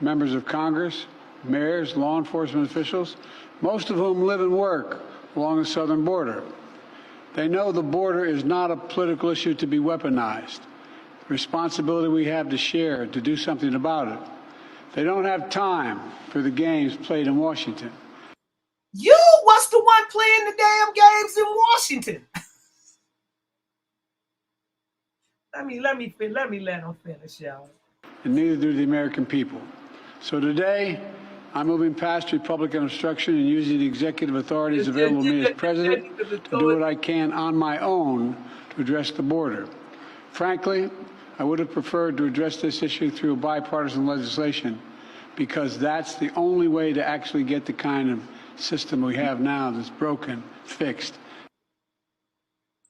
members of Congress, mayors, law enforcement officials, most of whom live and work along the southern border. They know the border is not a political issue to be weaponized. The responsibility we have to share to do something about it. They don't have time for the games played in Washington. You was the one playing the damn games in Washington. let him finish, y'all. And neither do the American people. So today, I'm moving past Republican obstruction and using the executive authorities available to me as president to do what I can on my own to address the border. Frankly, I would have preferred to address this issue through bipartisan legislation because that's the only way to actually get the kind of system we have now that's broken, fixed.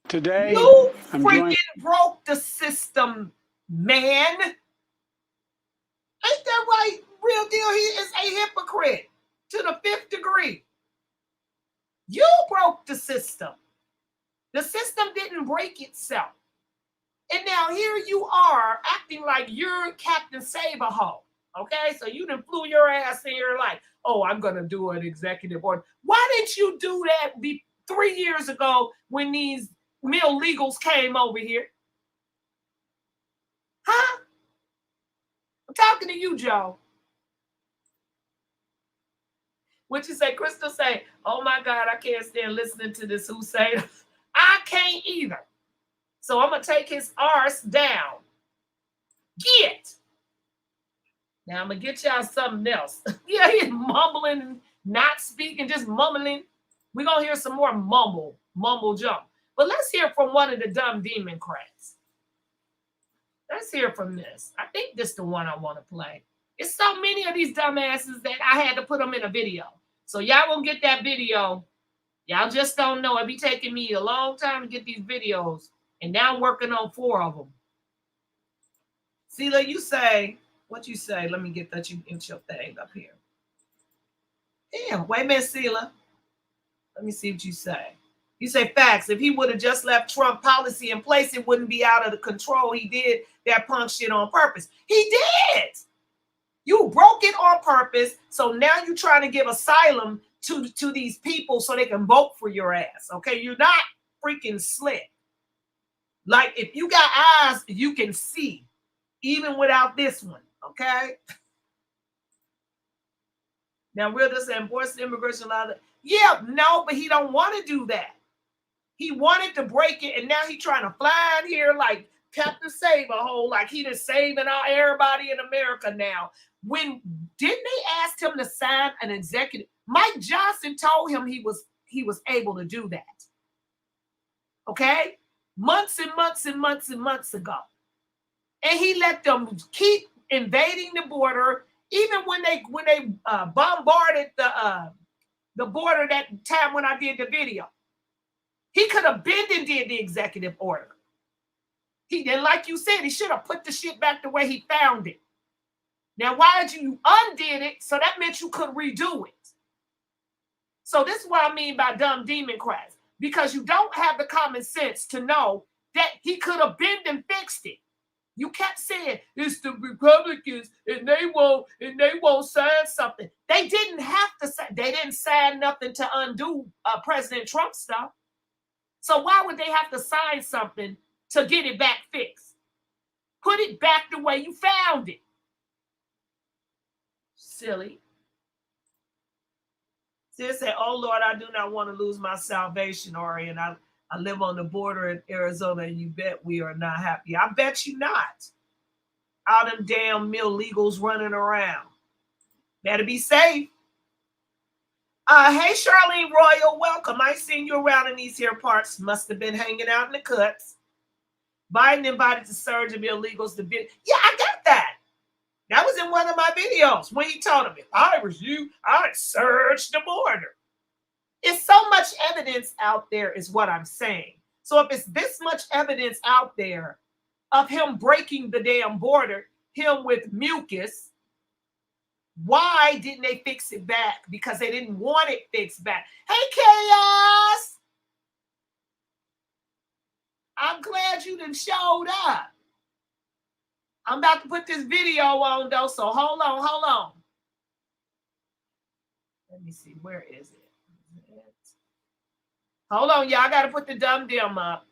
Today, I'm freaking broke the system, man. Ain't that right? Real deal, he is a hypocrite to the 5th degree. You broke the system. The system didn't break itself. And now here you are acting like you're Captain Save-A-Ho. Okay, so you done flew your ass here like, oh, I'm going to do an executive order. Why didn't you do that 3 years ago when these mill legals came over here? Huh? I'm talking to you, Joe. What you say? Crystal say, oh my God, I can't stand listening to this Hussein. I can't either. So I'm going to take his arse down. Get. Now I'm going to get y'all something else. Yeah, he's mumbling, not speaking, just mumbling. We're going to hear some more mumble jump. But let's hear from one of the dumb Demoncrats. Let's hear from this. I think this is the one I want to play. It's so many of these dumbasses that I had to put them in a video. So y'all won't get that video. Y'all just don't know. It be taking me a long time to get these videos. And now I'm working on 4 of them. Sela, you say, what you say? Let me get that you inch your thing up here. Damn, wait a minute, Sela. Let me see what you say. You say facts. If he would have just left Trump policy in place, it wouldn't be out of the control. He did that punk shit on purpose. He did. You broke it on purpose. So now you're trying to give asylum to these people so they can vote for your ass. Okay, you're not freaking slick. Like if you got eyes, you can see, even without this one. Okay. Now we'll just enforce the immigration law. Yeah, no, but he don't want to do that. He wanted to break it, and now he's trying to fly in here like Captain Save-A-Ho, like he just saving everybody in America now. When didn't they ask him to sign an executive? Mike Johnson told him he was able to do that. Okay, months and months and months and months ago, and he let them keep invading the border, even when they bombarded the border that time when I did the video. He could have been and did the executive order. He did, like you said, he should have put the shit back the way he found it. Now, why did you undid it? So that meant you could redo it. So this is what I mean by dumb Demoncrats, because you don't have the common sense to know that he could have been and fixed it. You kept saying it's the Republicans and they won't sign something. They didn't have to sign. They didn't sign nothing to undo President Trump stuff. So why would they have to sign something to get it back fixed? Put it back the way you found it. Silly. Sis said, oh Lord, I do not want to lose my salvation, Ori, and I live on the border in Arizona, and you bet we are not happy. I bet you not. All them damn mill legals running around. Better be safe. Hey, Charlene Royal, welcome. I seen you around in these here parts. Must have been hanging out in the cuts. Biden invited the surge of illegals to bid. Yeah, I got that. That was in one of my videos when he told him, if I was you, I'd search the border. It's so much evidence out there is what I'm saying. So if it's this much evidence out there of him breaking the damn border, him with mucus, why didn't they fix it back? Because they didn't want it fixed back. Hey, Chaos! I'm glad you done showed up. I'm about to put this video on, though, so hold on. Let me see, where is it? Hold on, y'all. I got to put the dumb dim up.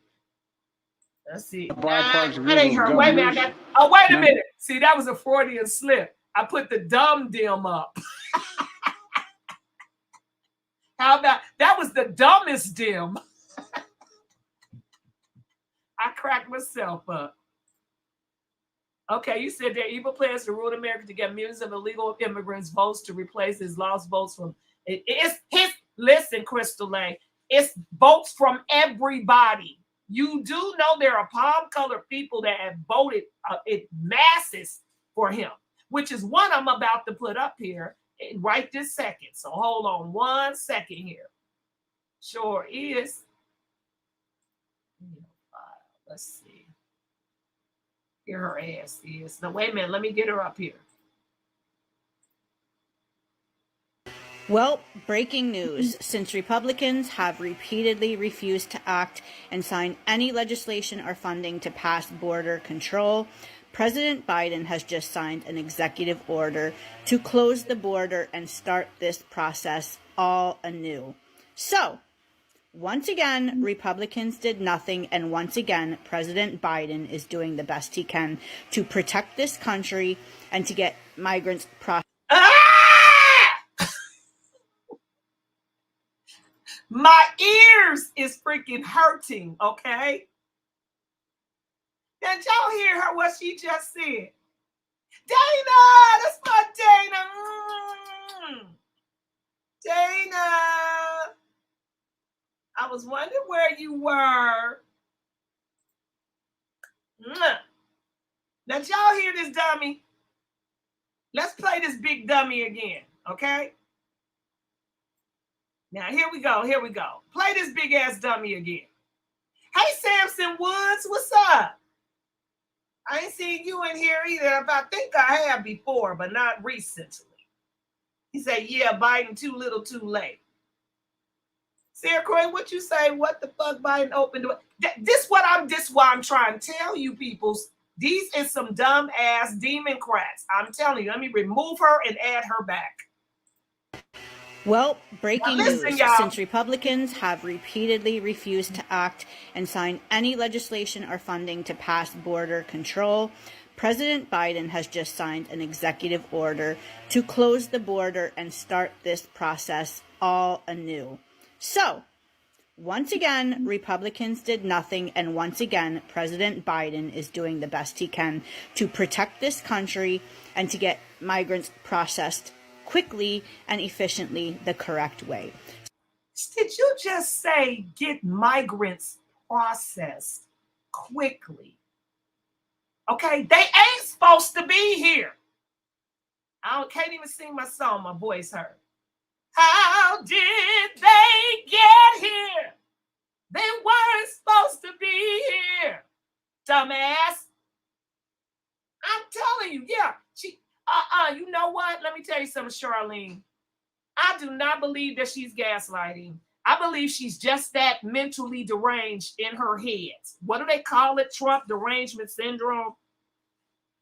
Let's see. That ain't her. Wait a minute. Wait a minute. See, that was a Freudian slip. I put the dumb dim up. How about that? Was the dumbest dim. I cracked myself up. Okay, you said there are evil plans to rule America to get millions of illegal immigrants votes to replace his lost votes from listen, Crystal Lane, it's votes from everybody. You do know there are palm-colored people that have voted in masses for him, which is one I'm about to put up here right this second. So hold on 1 second here. Sure is. Let's see. Here her ass is. Now, wait a minute. Let me get her up here. Well, breaking news. Since Republicans have repeatedly refused to act and sign any legislation or funding to pass border control, President Biden has just signed an executive order to close the border and start this process all anew. So, once again, Republicans did nothing, and once again, President Biden is doing the best he can to protect this country and to get migrants processed. My ears is freaking hurting, okay? Did y'all hear her, what she just said? Dana, that's my Dana. Dana. I was wondering where you were. Now, y'all hear this dummy? Let's play this big dummy again, okay? Now, here we go. Play this big ass dummy again. Hey, Samson Woods, what's up? I ain't seen you in here either. I think I have before, but not recently. He said, yeah, Biden too little, too late. Sarah Croy, what you say? What the fuck, Biden opened door? This why I'm trying to tell you, peoples. These is some dumb ass Demoncrats. I'm telling you, let me remove her and add her back. Well, breaking listen, news. y'all. Since Republicans have repeatedly refused to act and sign any legislation or funding to pass border control, President Biden has just signed an executive order to close the border and start this process all anew. So, once again, Republicans did nothing, and once again, President Biden is doing the best he can to protect this country and to get migrants processed quickly and efficiently the correct way. Did you just say get migrants processed quickly? Okay, they ain't supposed to be here. Can't even sing my song, my voice hurt. How did they get here? They weren't supposed to be here. Dumbass. I'm telling you, yeah. You know what? Let me tell you something, Charlene. I do not believe that she's gaslighting. I believe she's just that mentally deranged in her head. What do they call it? Trump derangement syndrome.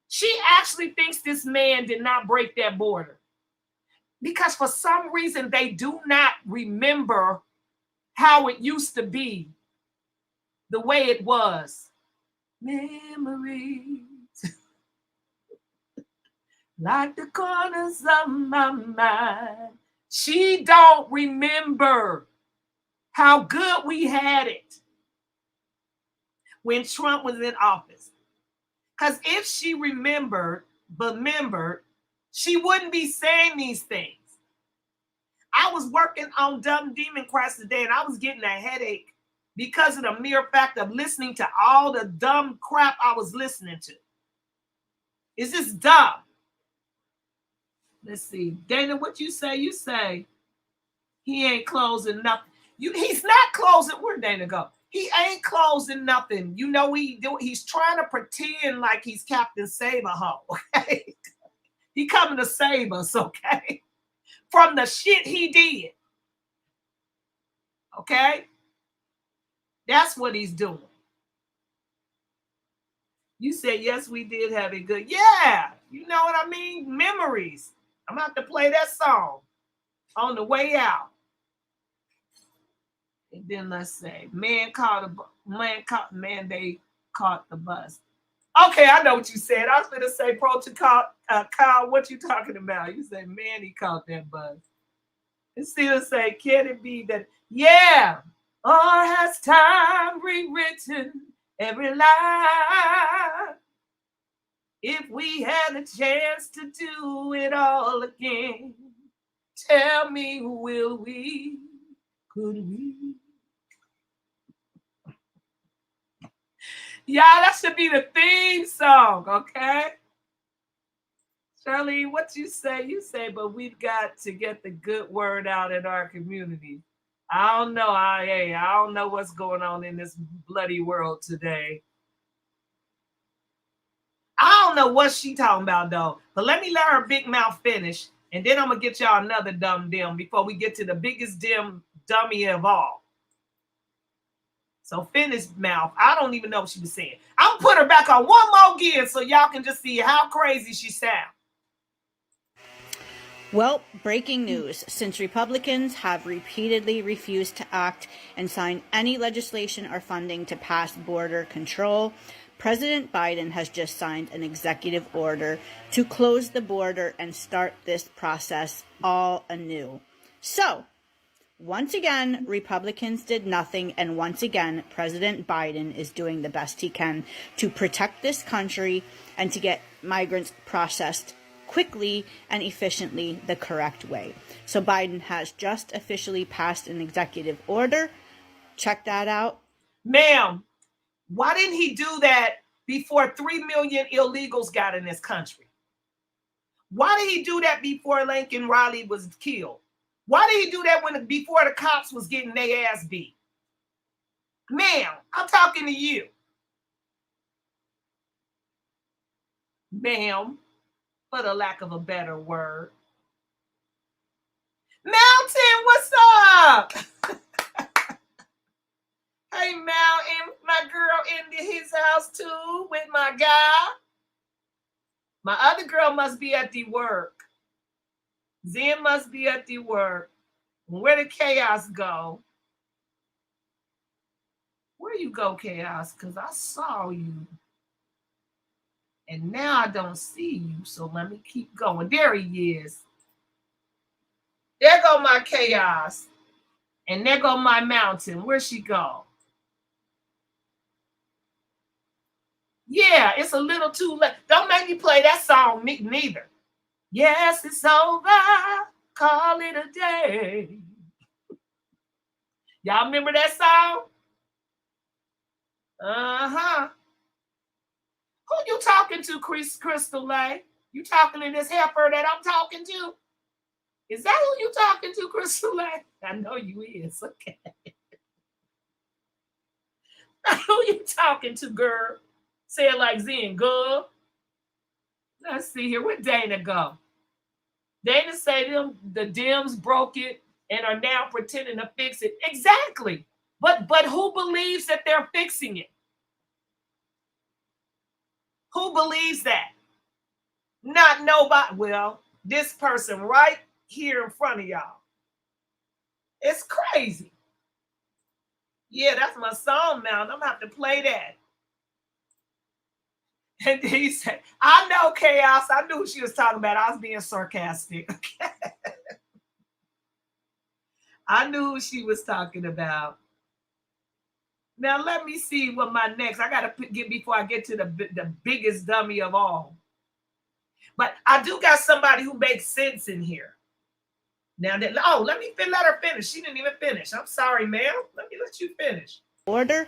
She actually thinks this man did not break that border. Because for some reason, they do not remember how it used to be, the way it was. Memories. Like the corners of my mind. She don't remember how good we had it when Trump was in office. Because if she remembered, she wouldn't be saying these things. I was working on Dumb Demoncrats today, and I was getting a headache because of the mere fact of listening to all the dumb crap I was listening to. It's just dumb. Let's see. Dana, what you say? You say he ain't closing nothing. He's not closing. Where'd Dana go? He ain't closing nothing. You know he's trying to pretend like he's Captain Save-A-Ho, okay? He coming to save us, okay? From the shit he did. Okay? That's what he's doing. You said, yes, we did have it good. Yeah, you know what I mean? Memories. I'm going to have to play that song on the way out. And then let's say, they caught the bus. Okay, I know what you said. I was going to say, protocol, Kyle, what you talking about? You said, man, he caught that bus. And still say, can it be that, yeah, or has time rewritten every line? If we had a chance to do it all again, tell me, will we? Could we? Yeah, that should be the theme song, okay? Shirley, what you say? You say, but we've got to get the good word out in our community. I don't know. I don't know what's going on in this bloody world today. I don't know what she talking about, though. But let me let her big mouth finish, and then I'm going to get y'all another dumb before we get to the biggest dummy of all. So finish, mouth. I don't even know what she was saying. I'll put her back on one more again so y'all can just see how crazy she sounds. Well, breaking news. Since Republicans have repeatedly refused to act and sign any legislation or funding to pass border control, President Biden has just signed an executive order to close the border and start this process all anew. So, once again, Republicans did nothing, and once again, President Biden is doing the best he can to protect this country and to get migrants processed quickly and efficiently the correct way. So Biden has just officially passed an executive order. Check that out. Ma'am, why didn't he do that before 3 million illegals got in this country? Why did he do that before Lincoln Riley was killed? Why did he do that before the cops was getting their ass beat? Ma'am, I'm talking to you. Ma'am, for the lack of a better word. Mountain, what's up? Hey, Mountain, my girl into his house too with my guy. My other girl must be at the work. Zen must be at the work. Where did Chaos go? Where you go, Chaos? Because I saw you. And now I don't see you, so let me keep going. There he is. There go my Chaos. And there go my Mountain. Where'd she go? Yeah, it's a little too late. Don't make me play that song neither. Yes, it's over. Call it a day. Y'all remember that song? Uh-huh. Who you talking to, Crystal Lay? You talking to this heifer that I'm talking to? Is that who you talking to, Crystal Lay? I know you is. Okay. Who you talking to, girl? Say it like Zen, girl. Let's see here. Where'd Dana go? Dana say the Dems broke it and are now pretending to fix it. Exactly. But who believes that they're fixing it? Who believes that? Not nobody. Well, this person right here in front of y'all. It's crazy. Yeah, that's my song now. I'm going to have to play that. And he said, I know, Chaos. I knew what she was talking about. I was being sarcastic. Okay. I knew who she was talking about. Now, let me see what my next. I got to get before I get to the biggest dummy of all. But I do got somebody who makes sense in here. Now, let her finish. She didn't even finish. I'm sorry, ma'am. Let me let you finish. Order.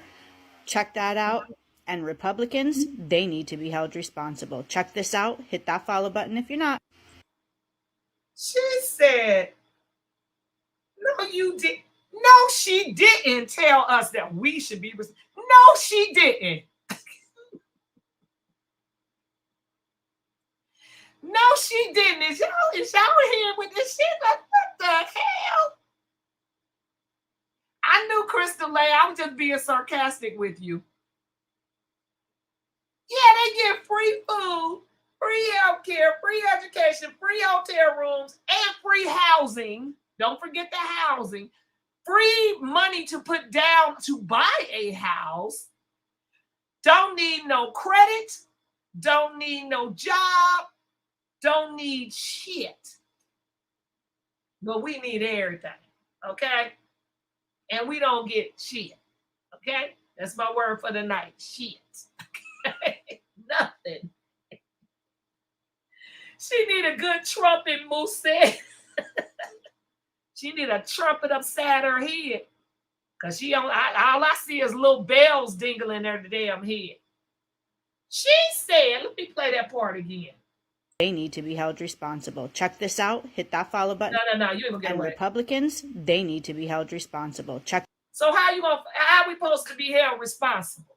Check that out. And Republicans, they need to be held responsible. Check this out. Hit that follow button if you're not. She said, no, you did. No, she didn't tell us that we should be. No, she didn't. No, she didn't. Is y'all here with this shit? Like, what the hell? I knew Crystal Lay. I was just being sarcastic with you. Yeah, they get free food, free healthcare, free education, free hotel rooms, and free housing. Don't forget the housing. Free money to put down to buy a house. Don't need no credit. Don't need no job. Don't need shit. But we need everything. Okay? And we don't get shit. Okay? That's my word for the night. Shit. Okay? Nothing. She need a good trumpet, Moose said. She need a trumpet upside her head. Because she all I see is little bells dingling her damn head. She said, let me play that part again. They need to be held responsible. Check this out. Hit that follow button. No. You ain't gonna get And away. Republicans, they need to be held responsible. Check. So how we supposed to be held responsible?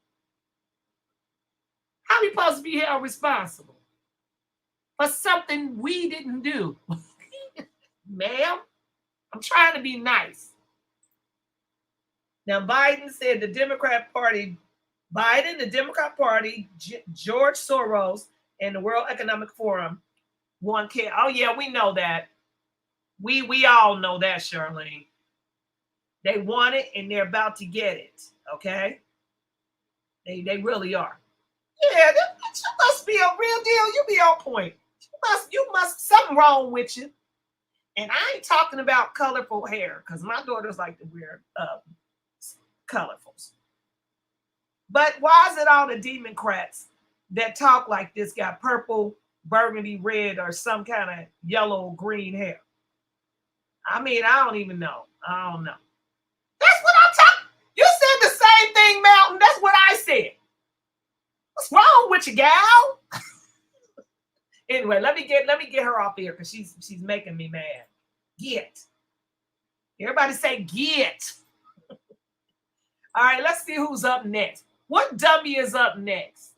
How we supposed to be held responsible for something we didn't do? Ma'am, I'm trying to be nice. Now, Biden said the Democrat Party, George Soros, and the World Economic Forum won care. Oh, yeah, we know that. We all know that, Charlene. They want it and they're about to get it. Okay? They really are. Yeah, that must be a real deal. You be on point. You must something wrong with you. And I ain't talking about colorful hair, because my daughters like to wear colorfuls. But why is it all the Demoncrats that talk like this got purple, burgundy, red, or some kind of yellow, green hair? I mean, I don't even know. I don't know. That's what I'm talking. You said the same thing, Mountain. That's what I said. What's wrong with you, gal? Anyway, let me get her off here because she's making me mad. Get. Everybody say get. All right, let's see who's up next. What dummy is up next?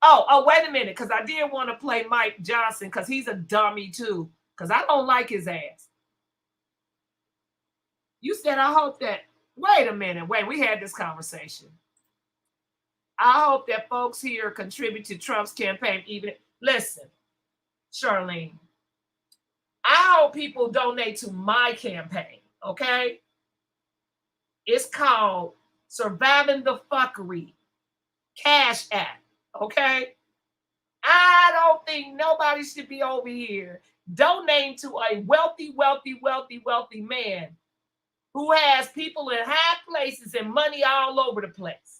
Oh, wait a minute, because I did want to play Mike Johnson because he's a dummy too, because I don't like his ass. You said, I hope that, wait a minute, we had this conversation. I hope that folks here contribute to Trump's campaign. Even listen, Charlene, I hope people donate to my campaign, okay? It's called Surviving the Fuckery Cash App, okay? I don't think nobody should be over here donating to a wealthy man who has people in high places and money all over the place.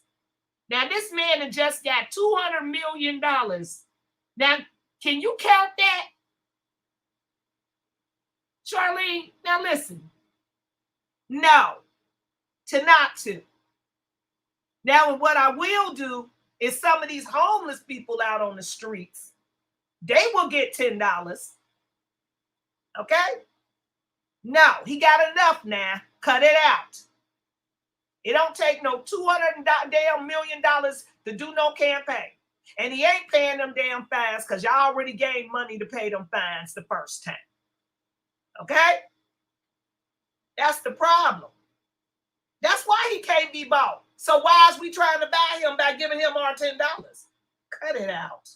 Now, this man had just got $200 million. Now, can you count that? Charlene, now listen. No, not to. Now, what I will do is some of these homeless people out on the streets, they will get $10. Okay? No, he got enough now. Cut it out. It don't take no $200 million to do no campaign. And he ain't paying them damn fines because y'all already gave money to pay them fines the first time. Okay? That's the problem. That's why he can't be bought. So why is we trying to buy him by giving him our $10? Cut it out.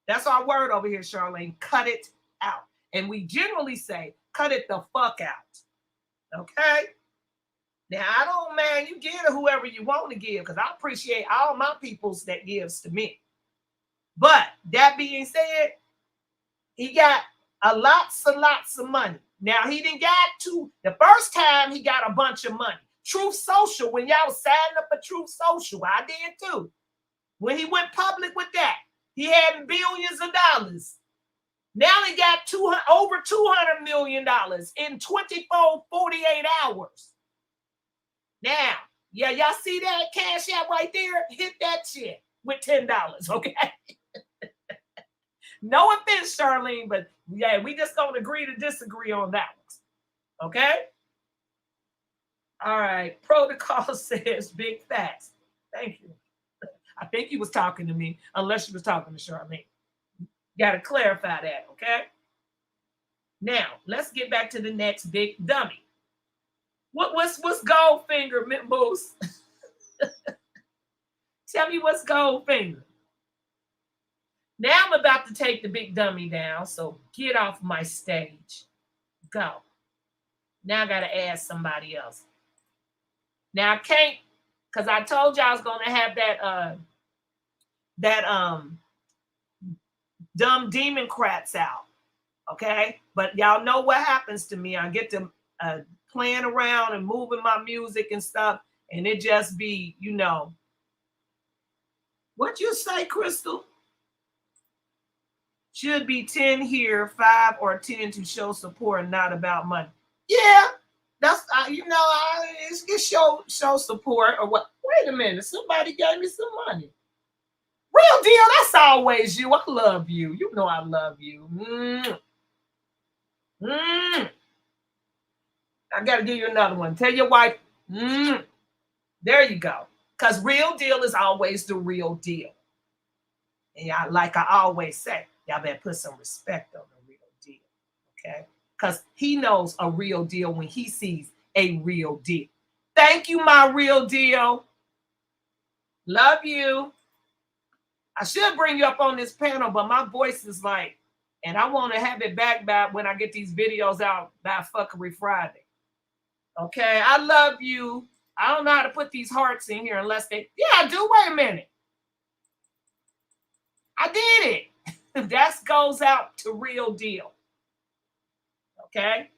That's our word over here, Charlene. Cut it out. And we generally say, cut it the fuck out. Okay? Now, I don't mind you give to whoever you want to give because I appreciate all my peoples that gives to me. But that being said, he got lots of money. Now, he didn't got the first time he got a bunch of money. Truth Social, when y'all signed up for Truth Social, I did too. When he went public with that, he had billions of dollars. Now he got over $200 million in 48 hours. Now, yeah, y'all see that cash out right there? Hit that shit with $10, okay? No offense, Charlene, but yeah, we just gonna agree to disagree on that one, okay? All right. Protocol says big facts. Thank you. I think he was talking to me, unless she was talking to Charlene. Got to clarify that, okay? Now, let's get back to the next big dummy. What's Goldfinger, Moose? Tell me what's Goldfinger. Now I'm about to take the big dummy down, so get off my stage. Go. Now I got to ask somebody else. Now I can't, because I told you I was going to have that dumb Demoncrats out, okay? But y'all know what happens to me. I get to playing around and moving my music and stuff, and it just be, you know. What you say, Crystal? Should be 10 here, 5 or 10 to show support, not about money. Yeah, that's it's show support or what? Wait a minute, somebody gave me some money. Real deal, that's always you. I love you. You know I love you. I gotta give you another one. Tell your wife. There you go. Because real deal is always the real deal. And y'all, like I always say, y'all better put some respect on the real deal. Okay? Because he knows a real deal when he sees a real deal. Thank you, my real deal. Love you. I should bring you up on this panel, but my voice is like, and I want to have it back by when I get these videos out by Fuckery Friday. Okay? I love you. I don't know how to put these hearts in here unless they, yeah, I do. Wait a minute. I did it. That goes out to real deal. Okay?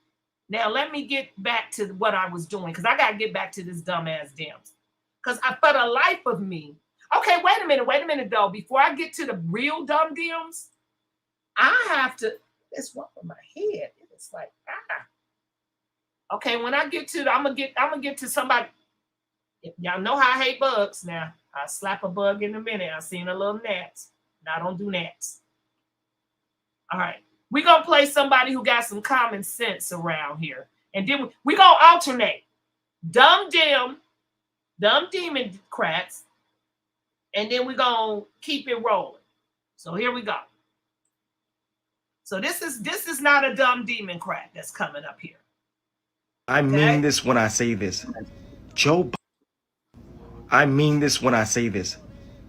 Now, let me get back to what I was doing because I got to get back to this dumbass Dems. Because for the life of me, okay, wait a minute, though. Before I get to the real dumb Dems, I have to, it's wrong with my head. It's like, Okay, when I get to, I'm gonna get to somebody. Y'all know how I hate bugs now. I'll slap a bug in a minute. I've seen a little gnats. Now I don't do gnats. All right. We're going to play somebody who got some common sense around here. And then we're going to alternate. Dumb Demoncrats. And then we're going to keep it rolling. So here we go. So this is not a dumb Demoncrat that's coming up here. I mean this when I say this. I mean this when I say this.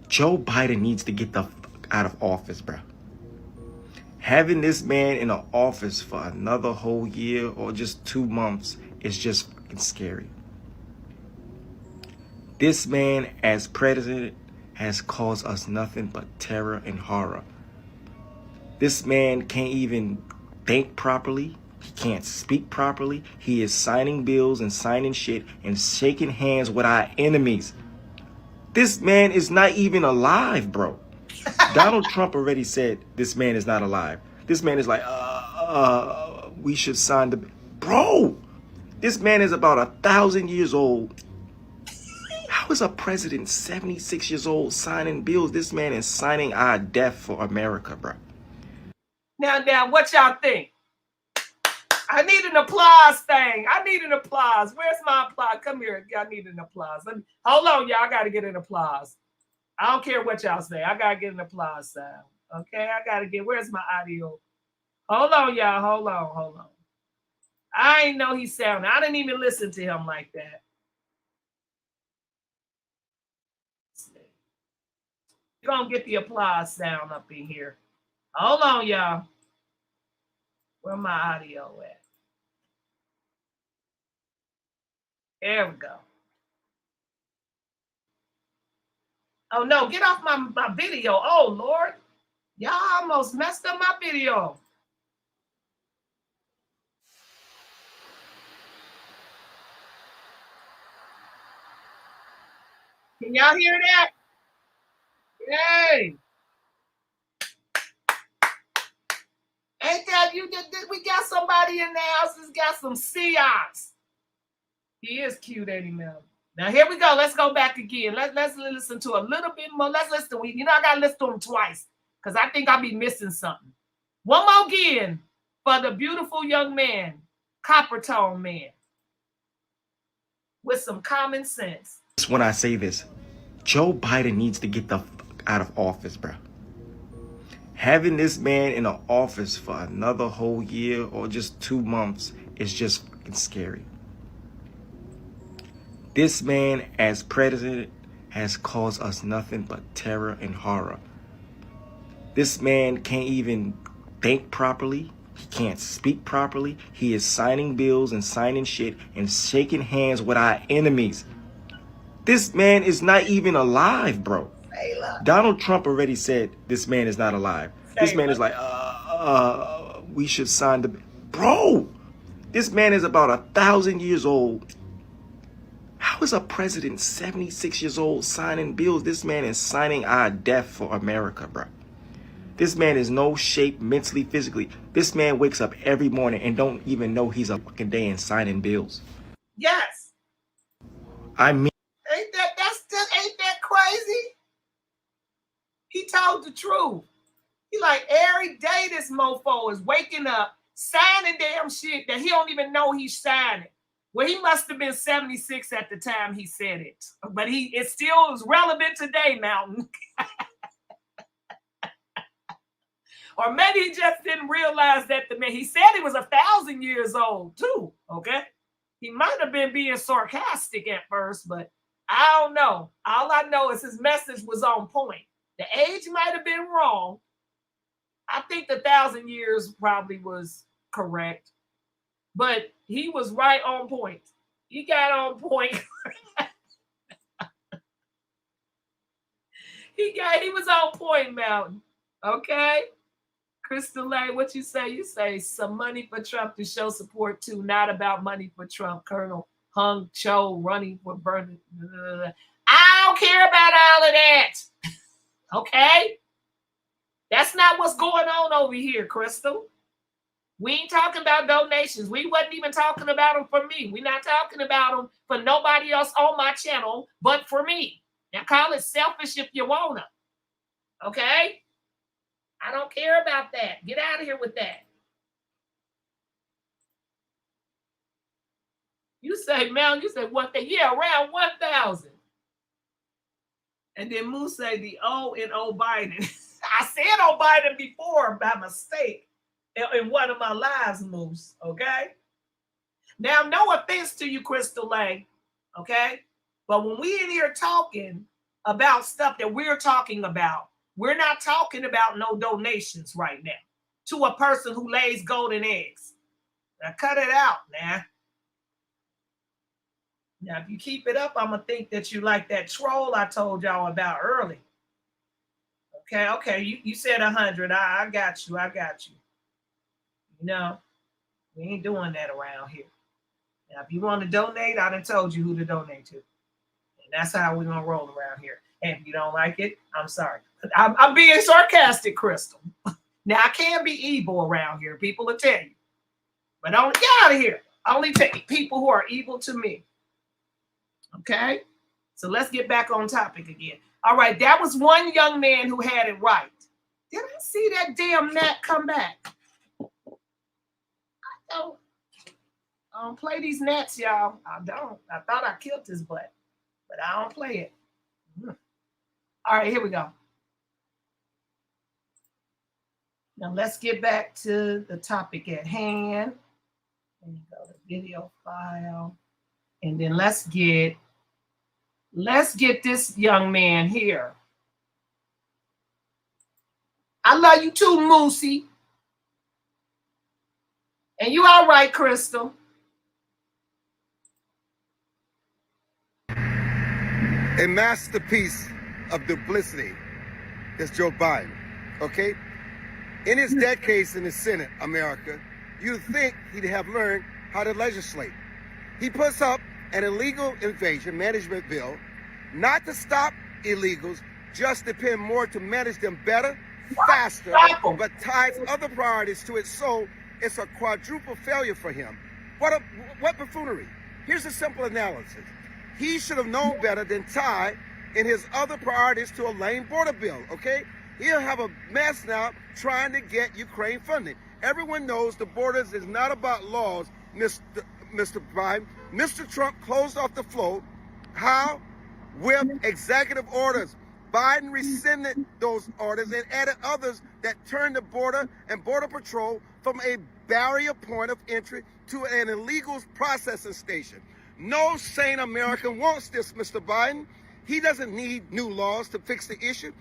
Joe Biden needs to get the fuck out of office, bro. Having this man in the office for another whole year or just 2 months is just fucking scary. This man as president has caused us nothing but terror and horror. This man can't even think properly. He can't speak properly. He is signing bills and signing shit and shaking hands with our enemies. This man is not even alive, bro. Donald Trump already said this man is not alive. This man is like, we should sign the... Bro, this man is about 1,000 years old. How is a president 76 years old signing bills? This man is signing our death for America, bro. Now, what y'all think? I need an applause thing. I need an applause. Where's my applause? Come here. I need an applause. Hold on, y'all. I got to get an applause. I don't care what y'all say. I got to get an applause sound. Okay? I got to get, where's my audio? Hold on, y'all. Hold on. I ain't know he sounded. I didn't even listen to him like that. You're going to get the applause sound up in here. Hold on, y'all. Where my audio at? There we go. Oh, no, get off my video. Oh, Lord. Y'all almost messed up my video. Can y'all hear that? Yay. Ain't that you? We got somebody in the house that's got some seance. He is cute, ain't he, Mel? Now here we go. Let's go back again. Let's listen to a little bit more. Let's listen to him. I gotta listen to him twice because I think I'll be missing something. One more again for the beautiful young man, Copper Tone Man. with some common sense. When I say this, Joe Biden needs to get the fuck out of office, bro. Having this man in the office for another whole year or just 2 months is just fucking scary. This man as president has caused us nothing but terror and horror. This man can't even think properly. He can't speak properly. He is signing bills and signing shit and shaking hands with our enemies. This man is not even alive, bro. Donald Trump already said this man is not alive. This man is like, we should sign the... Bro, this man is about 1,000 years old. How is a president 76 years old signing bills? This man is signing our death for America, bro. This man is no shape mentally, physically. This man wakes up every morning and don't even know he's a fucking day and signing bills. Yes. I mean... Ain't that crazy? He told the truth. He like every day this mofo is waking up, signing damn shit that he don't even know he's signing. Well, he must have been 76 at the time he said it. But it still is relevant today, Mountain. Or maybe he just didn't realize that the man, he said he was 1,000 years old too, okay? He might have been being sarcastic at first, but I don't know. All I know is his message was on point. The age might have been wrong. I think the 1,000 years probably was correct, but he was right on point. He got on point. He was on point, Mountain. Okay? Crystal Lay, what you say? You say some money for Trump to show support too, not about money for Trump. Colonel Hung Cho running for Bernie. I don't care about all of that. Okay? That's not what's going on over here, Crystal. We ain't talking about donations. We wasn't even talking about them for me. We're not talking about them for nobody else on my channel but for me. Now call it selfish if you wanna. Okay? I don't care about that. Get out of here with that. You say, Mel, you said one thing. Yeah, around 1,000. And then Moose say the O in O Biden. I said O Biden before by mistake in one of my lives, Moose. Okay? Now, no offense to you, Crystal Lay. Okay? But when we in here talking about stuff that we're talking about, we're not talking about no donations right now to a person who lays golden eggs. Now cut it out, man. Now, if you keep it up, I'm going to think that you like that troll I told y'all about early. Okay, you said 100. I got you. You know, we ain't doing that around here. Now, if you want to donate, I done told you who to donate to. And that's how we're going to roll around here. And if you don't like it, I'm sorry. I'm being sarcastic, Crystal. Now, I can be evil around here. People will tell you. But don't get out of here. I only take people who are evil to me. Okay? So let's get back on topic again. All right, that was one young man who had it right. Did I see that damn gnat come back? I don't play these gnats, y'all. I don't. I thought I killed this butt, but I don't play it. All right, here we go. Now let's get back to the topic at hand. There you go, the video file. And then let's get this young man here. I love you too, Moosey. And you all right, Crystal? A masterpiece of duplicity is Joe Biden, okay? In his decades in the Senate, America, you'd think he'd have learned how to legislate. He puts up an illegal invasion management bill, not to stop illegals, just to pay more to manage them better, faster, but ties other priorities to it, so it's a quadruple failure for him. What buffoonery? Here's a simple analysis. He should have known better than tie in his other priorities to a lame border bill, okay? He'll have a mess now trying to get Ukraine funding. Everyone knows the borders is not about laws, Mr. Mr. Biden, Mr. Trump closed off the flow. How? With executive orders. Biden rescinded those orders and added others that turned the border and border patrol from a barrier point of entry to an illegal processing station. No sane American wants this, Mr. Biden. He doesn't need new laws to fix the issue,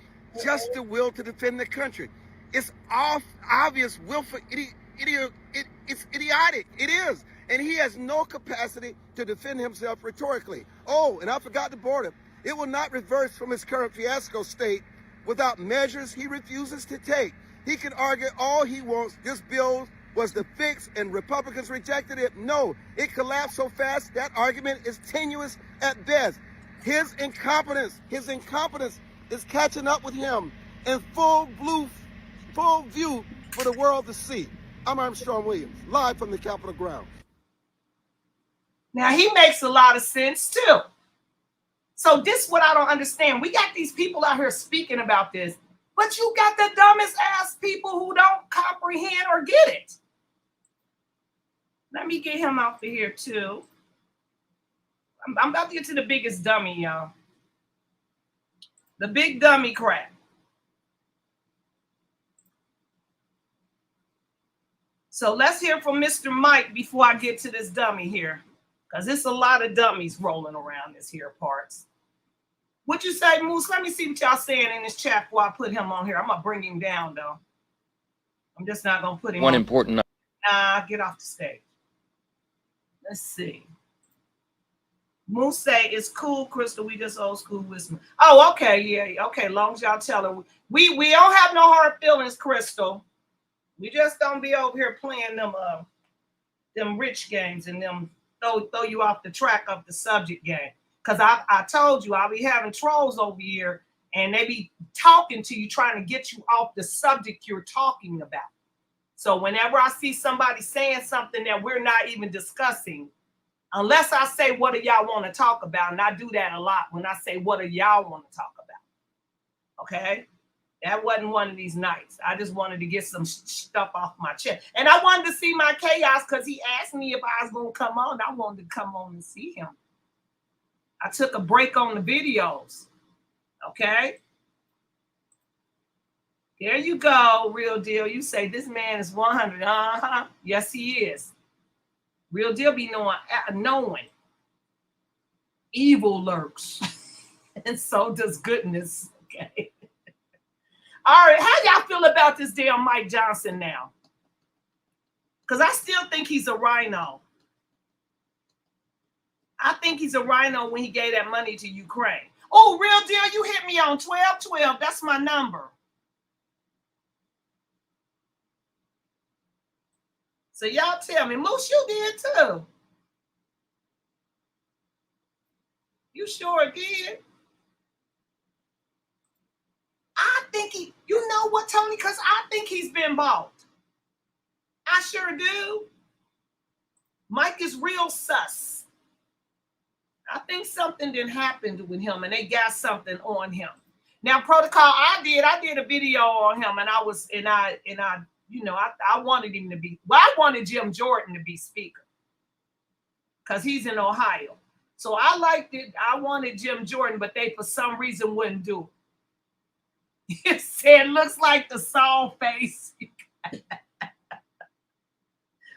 just the will to defend the country. It's obvious willful it's idiotic. It is. And he has no capacity to defend himself rhetorically. Oh, and I forgot the border. It will not reverse from its current fiasco state without measures he refuses to take. He can argue all he wants. This bill was the fix and Republicans rejected it. No, it collapsed so fast that argument is tenuous at best. His incompetence is catching up with him in full view for the world to see. I'm Armstrong Williams, live from the Capitol grounds. Now, he makes a lot of sense, too. So this is what I don't understand. We got these people out here speaking about this, but you got the dumbest ass people who don't comprehend or get it. Let me get him out of here, too. I'm about to get to the biggest dummy, y'all. The big dummy crap. So let's hear from Mr. Mike before I get to this dummy here. Because it's a lot of dummies rolling around this here parts. What you say, Moose? Let me see what y'all saying in this chat before I put him on here. I'm going to bring him down, though. I'm just not going to put him on. Important. Nah, get off the stage. Let's see. Moose say, it's cool, Crystal. We just old school wisdom. Oh, okay. Yeah. Okay. Long as y'all tell her. We don't have no hard feelings, Crystal. We just don't be over here playing them rich games and them throw you off the track of the subject game. Because I told you, I'll be having trolls over here and they be talking to you, trying to get you off the subject you're talking about. So whenever I see somebody saying something that we're not even discussing, unless I say, what do y'all want to talk about? And I do that a lot when I say, what do y'all want to talk about? Okay? That wasn't one of these nights. I just wanted to get some stuff off my chest. And I wanted to see my chaos because he asked me if I was going to come on. I wanted to come on and see him. I took a break on the videos. Okay? There you go, Real Deal. You say this man is 100. Uh-huh. Yes, he is. Real Deal be knowing. Evil lurks. And so does goodness. Okay? All right, how y'all feel about this damn Mike Johnson now? Because I still think he's a rhino. I think he's a rhino when he gave that money to Ukraine. Oh, Real Deal, you hit me on 1212. That's my number. So y'all tell me, Moose, you did too. You sure did. I think you know what, Tony? Because I think he's been bought. I sure do. Mike is real sus. I think something didn't happen with him and they got something on him. Now, Protocol, I did a video on him and I wanted him to be, I wanted Jim Jordan to be speaker because he's in Ohio. So I liked it. I wanted Jim Jordan, but they for some reason wouldn't do it. It said, looks like the Saul face.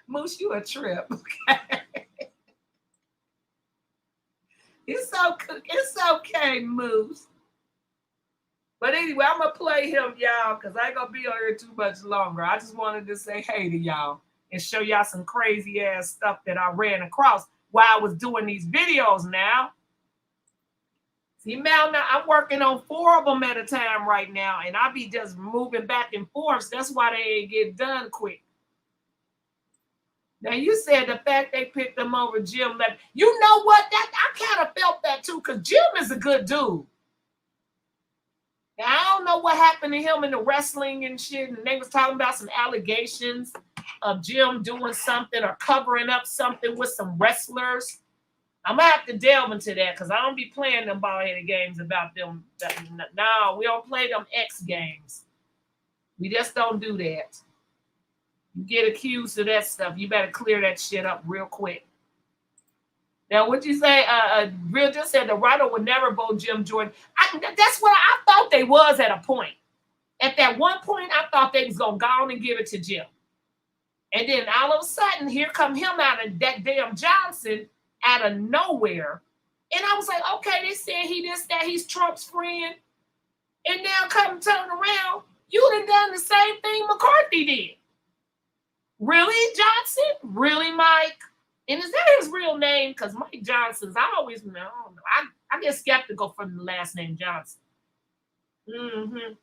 Moose, you a trip. Okay? It's okay, Moose. But anyway, I'm going to play him, y'all, because I ain't going to be on here too much longer. I just wanted to say hey to y'all and show y'all some crazy-ass stuff that I ran across while I was doing these videos now. See, now I'm working on 4 of them at a time right now, and I be just moving back and forth. That's why they ain't get done quick. Now, you said the fact they picked them over Jim. You know what? I kind of felt that, too, because Jim is a good dude. Now, I don't know what happened to him in the wrestling and shit, and they was talking about some allegations of Jim doing something or covering up something with some wrestlers. I'm going to have to delve into that because I don't be playing them ball-headed games about them. No, we don't play them X games. We just don't do that. You get accused of that stuff, you better clear that shit up real quick. Now, what you say? Real just said the writer would never vote Jim Jordan. That's what I thought they was at a point. At that one point, I thought they was gonna go on and give it to Jim. And then all of a sudden, here come him out of that damn Johnson out of nowhere. And I was like, okay, they said he this, that, he's Trump's friend. And now come turn around, you done the same thing McCarthy did. Really, Johnson? Really, Mike? And is that his real name? Because Mike Johnson's, I always know. I get skeptical from the last name Johnson. Mm-hmm.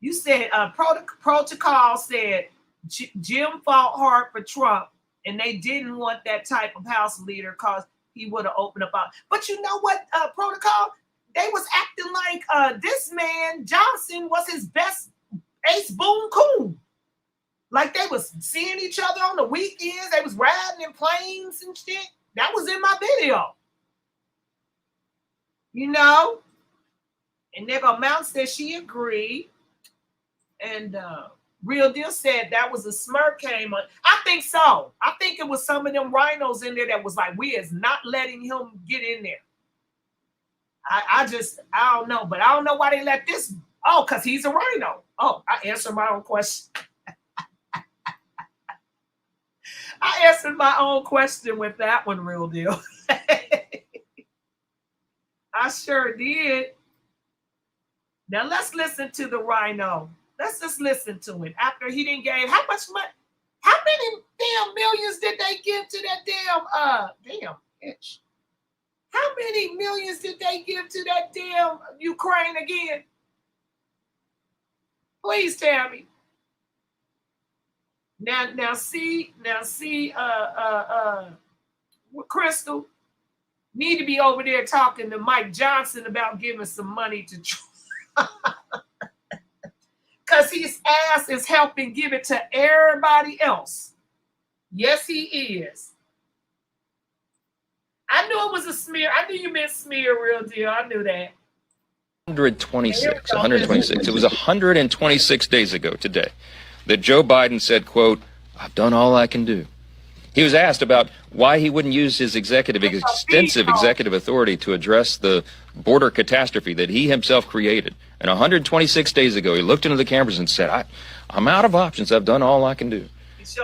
You said protocol said Jim fought hard for Trump, and they didn't want that type of House leader because he would have opened up. But you know what, protocol? They was acting like this man Johnson was his best ace boon coon. Like they was seeing each other on the weekends. They was riding in planes and shit. That was in my video. You know? And Nigga Mount said she agreed. And Real Deal said that was a smirk came on. I think so. I think it was some of them rhinos in there that was like, we is not letting him get in there. I don't know. But I don't know why they let this. Oh, because he's a rhino. Oh, I answered my own question. I answered my own question with that one, Real Deal. I sure did. Now let's listen to the rhino. Let's just listen to him. After he didn't give how much money? How many damn millions did they give to that damn bitch? How many millions did they give to that damn Ukraine again? Please tell me. Now see, Crystal need to be over there talking to Mike Johnson about giving some money to Trump. Because his ass is helping give it to everybody else. Yes, he is. I knew it was a smear. I knew you meant smear, Real Deal. I knew that. 126. It was 126 days ago today that Joe Biden said, quote, "I've done all I can do." He was asked about why he wouldn't use his extensive executive authority to address the border catastrophe that he himself created. And 126 days ago, he looked into the cameras and said, I'm out of options. I've done all I can do.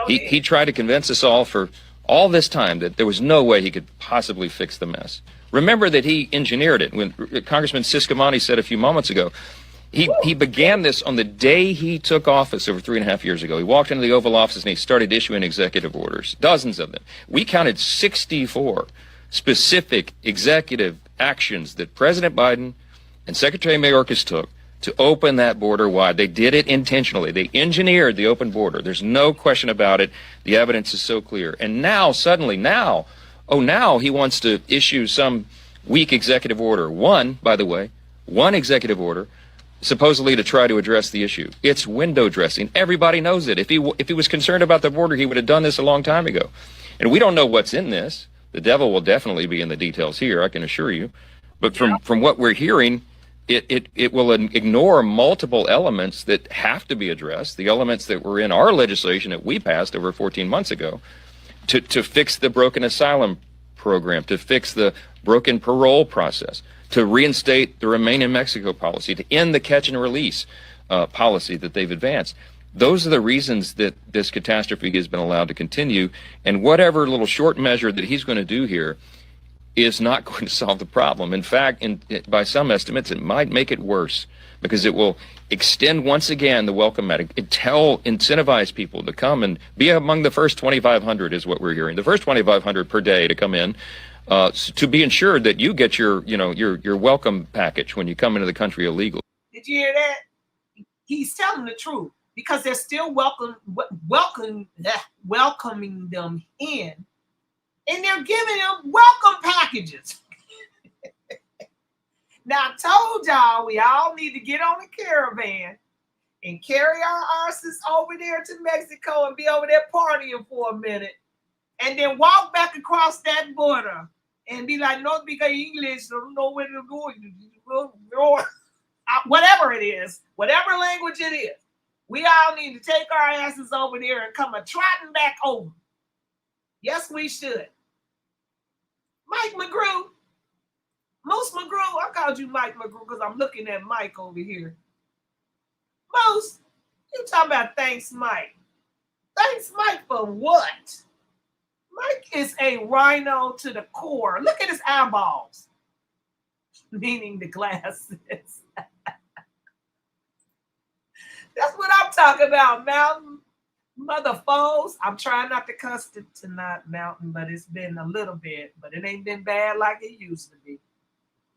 He tried to convince us all for all this time that there was no way he could possibly fix the mess. Remember that he engineered it. When Congressman Siscomani said a few moments ago, he began this on the day he took office over 3.5 years ago. He walked into the Oval Office and he started issuing executive orders, dozens of them. We counted 64 specific executive actions that President Biden and Secretary Mayorkas took to open that border wide. They did it intentionally. They engineered the open border. There's no question about it. The evidence is so clear. And now, suddenly, now he wants to issue some weak executive order. One executive order supposedly to try to address the issue. It's window dressing. Everybody knows it. If he was concerned about the border, he would have done this a long time ago. And we don't know what's in this. The devil will definitely be in the details here, I can assure you. But from what we're hearing, it will ignore multiple elements that have to be addressed, the elements that were in our legislation that we passed over 14 months ago, to fix the broken asylum program, to fix the broken parole process, to reinstate the Remain in Mexico policy, to end the catch and release policy that they've advanced. Those are the reasons that this catastrophe has been allowed to continue. And whatever little short measure that he's going to do here is not going to solve the problem. In fact, by some estimates, it might make it worse because it will extend once again the welcome mat. Incentivize people to come and be among the first 2,500 is what we're hearing. The first 2,500 per day to come in. To be ensured that you get your welcome package when you come into the country illegally. Did you hear that? He's telling the truth because they're still welcoming them in, and they're giving them welcome packages. Now I told y'all we all need to get on a caravan and carry our asses over there to Mexico and be over there partying for a minute, and then walk back across that border. And be like, no speak English, I don't know where to go. Whatever it is, whatever language it is, we all need to take our asses over there and come a trotting back over. Yes, we should. Mike McGrew. Moose McGrew. I called you Mike McGrew because I'm looking at Mike over here. Moose, you talking about thanks, Mike. Thanks, Mike, for what? Mike is a rhino to the core. Look at his eyeballs. Meaning the glasses. That's what I'm talking about, Mountain. Mother foes. I'm trying not to cuss it tonight, Mountain, but it's been a little bit, but it ain't been bad like it used to be.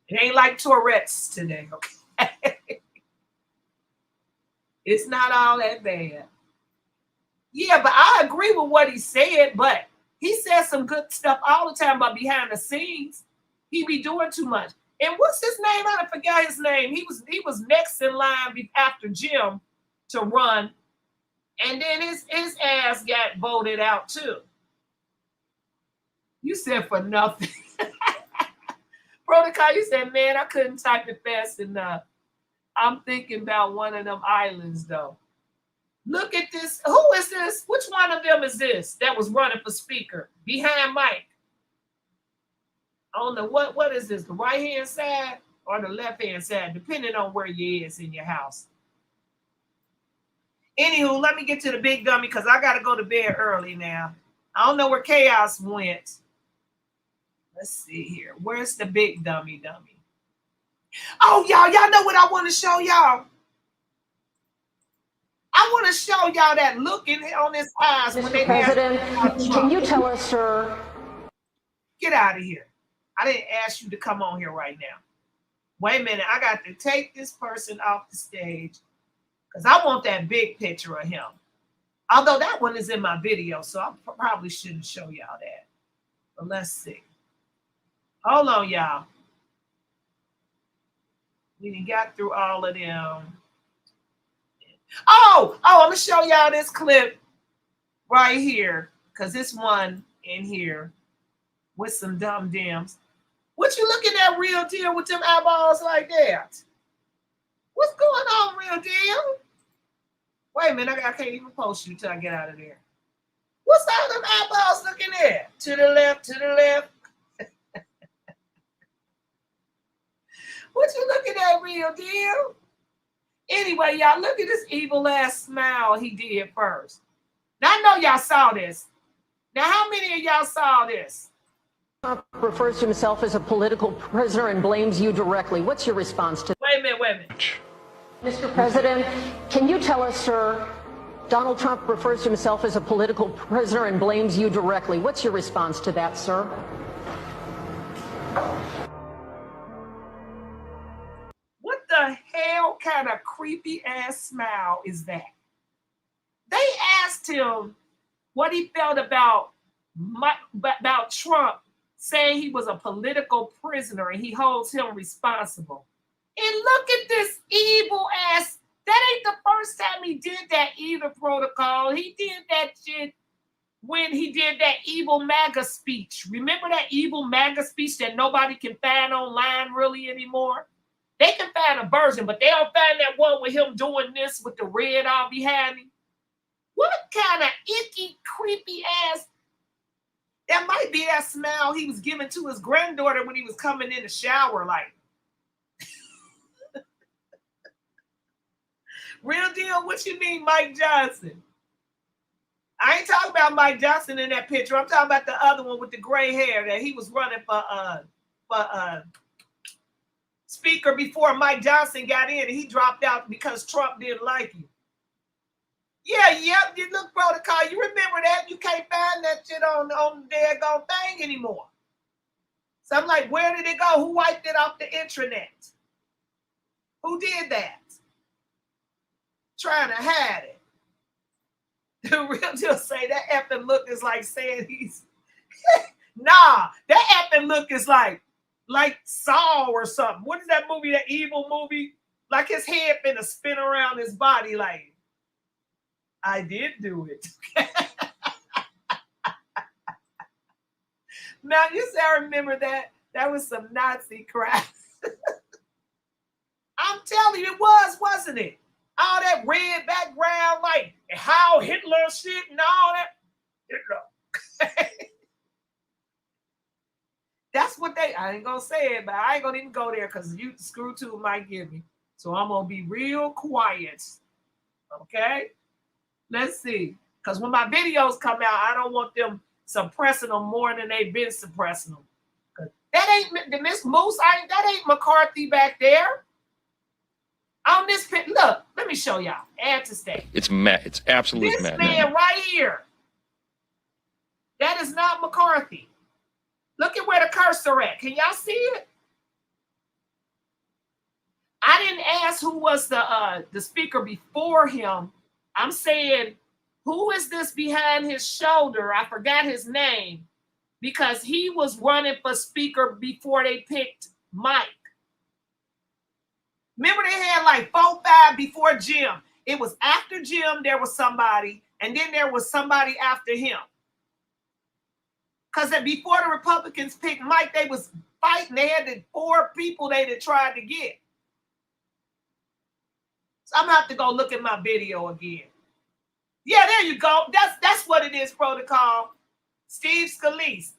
It ain't like Tourette's today, okay? It's not all that bad. Yeah, but I agree with what he said, but he says some good stuff all the time about behind the scenes. He be doing too much. And what's his name? I forgot his name. He was next in line after Jim to run. And then his ass got voted out too. You said for nothing. Protocol, you said, man, I couldn't type it fast enough. I'm thinking about one of them islands though. Look at this. Who is this? Which one of them is this that was running for speaker behind Mike? I don't know what is this, the right-hand side or the left-hand side, depending on where you is in your house. Anywho, let me get to the big dummy because I got to go to bed early now. I don't know where Chaos went. Let's see here. Where's the big dummy? Oh, y'all know what I want to show y'all? I want to show y'all that look on his eyes when they President, can you tell us, sir? Get out of here. I didn't ask you to come on here right now. Wait a minute. I got to take this person off the stage because I want that big picture of him. Although that one is in my video, so I probably shouldn't show y'all that. But let's see. Hold on, y'all. We done got through all of them. Oh, I'm going to show y'all this clip right here because this one in here with some dumb dims. What you looking at, Real Deal, with them eyeballs like that? What's going on, Real Deal? Wait a minute, I can't even post you till I get out of there. What's all them eyeballs looking at? To the left, to the left. What you looking at, Real Deal? Anyway, y'all, look at this evil ass smile he did first. Now, I know y'all saw this. Now, how many of y'all saw this? Trump refers to himself as a political prisoner and blames you directly. What's your response to Wait a minute. Mr. President, can you tell us, sir, Donald Trump refers to himself as a political prisoner and blames you directly. What's your response to that, sir? What the hell kind of creepy ass smile is that? They asked him what he felt about Trump saying he was a political prisoner and he holds him responsible. And look at this evil ass. That ain't the first time he did that either, Protocol. He did that shit when he did that evil MAGA speech. Remember that evil MAGA speech that nobody can find online really anymore? They can find a version, but they don't find that one with him doing this with the red all behind him. What kind of icky, creepy ass? That might be that smile he was giving to his granddaughter when he was coming in the shower, like. Real Deal, what you mean, Mike Johnson? I ain't talking about Mike Johnson in that picture. I'm talking about the other one with the gray hair that he was running for speaker before Mike Johnson got in and he dropped out because Trump didn't like him. Yeah, you look, Protocol. You remember that? You can't find that shit on the daggone thing anymore. So I'm like, where did it go? Who wiped it off the intranet? Who did that? Trying to hide it. The Real Deal say that effing look is like saying he's nah, that effing look is like Saw or something. What is that movie, that evil movie? Like his head finna spin around his body like, I did do it. Now, you say I remember that. That was some Nazi crap. I'm telling you, it was, wasn't it? All that red background, like how Hitler shit and all that. Hitler. That's what I ain't gonna say it, but I ain't gonna even go there because you screw tube might give me. So I'm gonna be real quiet. Okay? Let's see. Because when my videos come out, I don't want them suppressing them more than they've been suppressing them. That ain't the Miss Moose. That ain't McCarthy back there. On this pit, look, let me show y'all. Add to stay. It's absolute This madness. man right here. That is not McCarthy. Look at where the cursor at. Can y'all see it? I didn't ask who was the speaker before him. I'm saying, who is this behind his shoulder? I forgot his name because he was running for speaker before they picked Mike. Remember they had like 4, 5 before Jim. It was after Jim, there was somebody, and then there was somebody after him. Because before the Republicans picked Mike, they was fighting. They had the 4 people they tried to get. So I'm going to have to go look at my video again. Yeah, there you go. That's what it is, Protocol. Steve Scalise.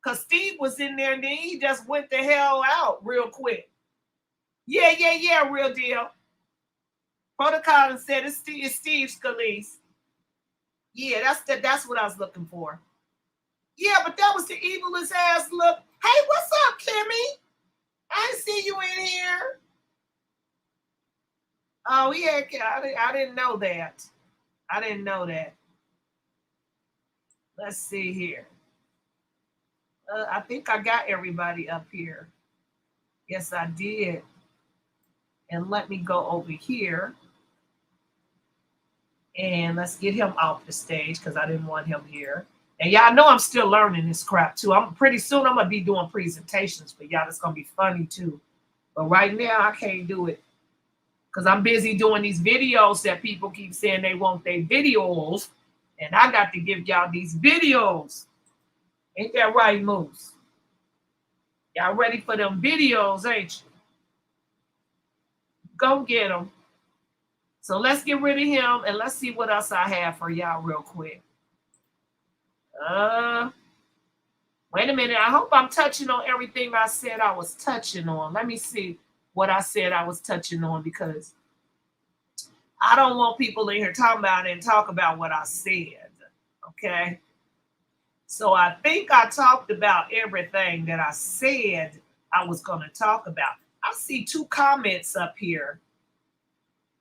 Because Steve was in there, and then he just went the hell out real quick. Yeah, real deal. Protocol and said it's Steve Scalise. Yeah, that's what I was looking for. Yeah, but that was the evilest ass look. Hey, what's up, Kimmy? I didn't see you in here. Oh, yeah, I didn't know that. I didn't know that. Let's see here. I think I got everybody up here. Yes, I did. And let me go over here. And let's get him off the stage because I didn't want him here. And y'all know I'm still learning this crap too. Pretty soon I'm going to be doing presentations for y'all. That's going to be funny too. But right now I can't do it because I'm busy doing these videos that people keep saying they want their videos. And I got to give y'all these videos. Ain't that right, Moose? Y'all ready for them videos, ain't you? Go get them. So let's get rid of him and let's see what else I have for y'all real quick. Wait a minute. I hope I'm touching on everything I said I was touching on. Let me see what I said I was touching on because I don't want people in here talking about it and talk about what I said. Okay. So I think I talked about everything that I said I was going to talk about. I see 2 comments up here.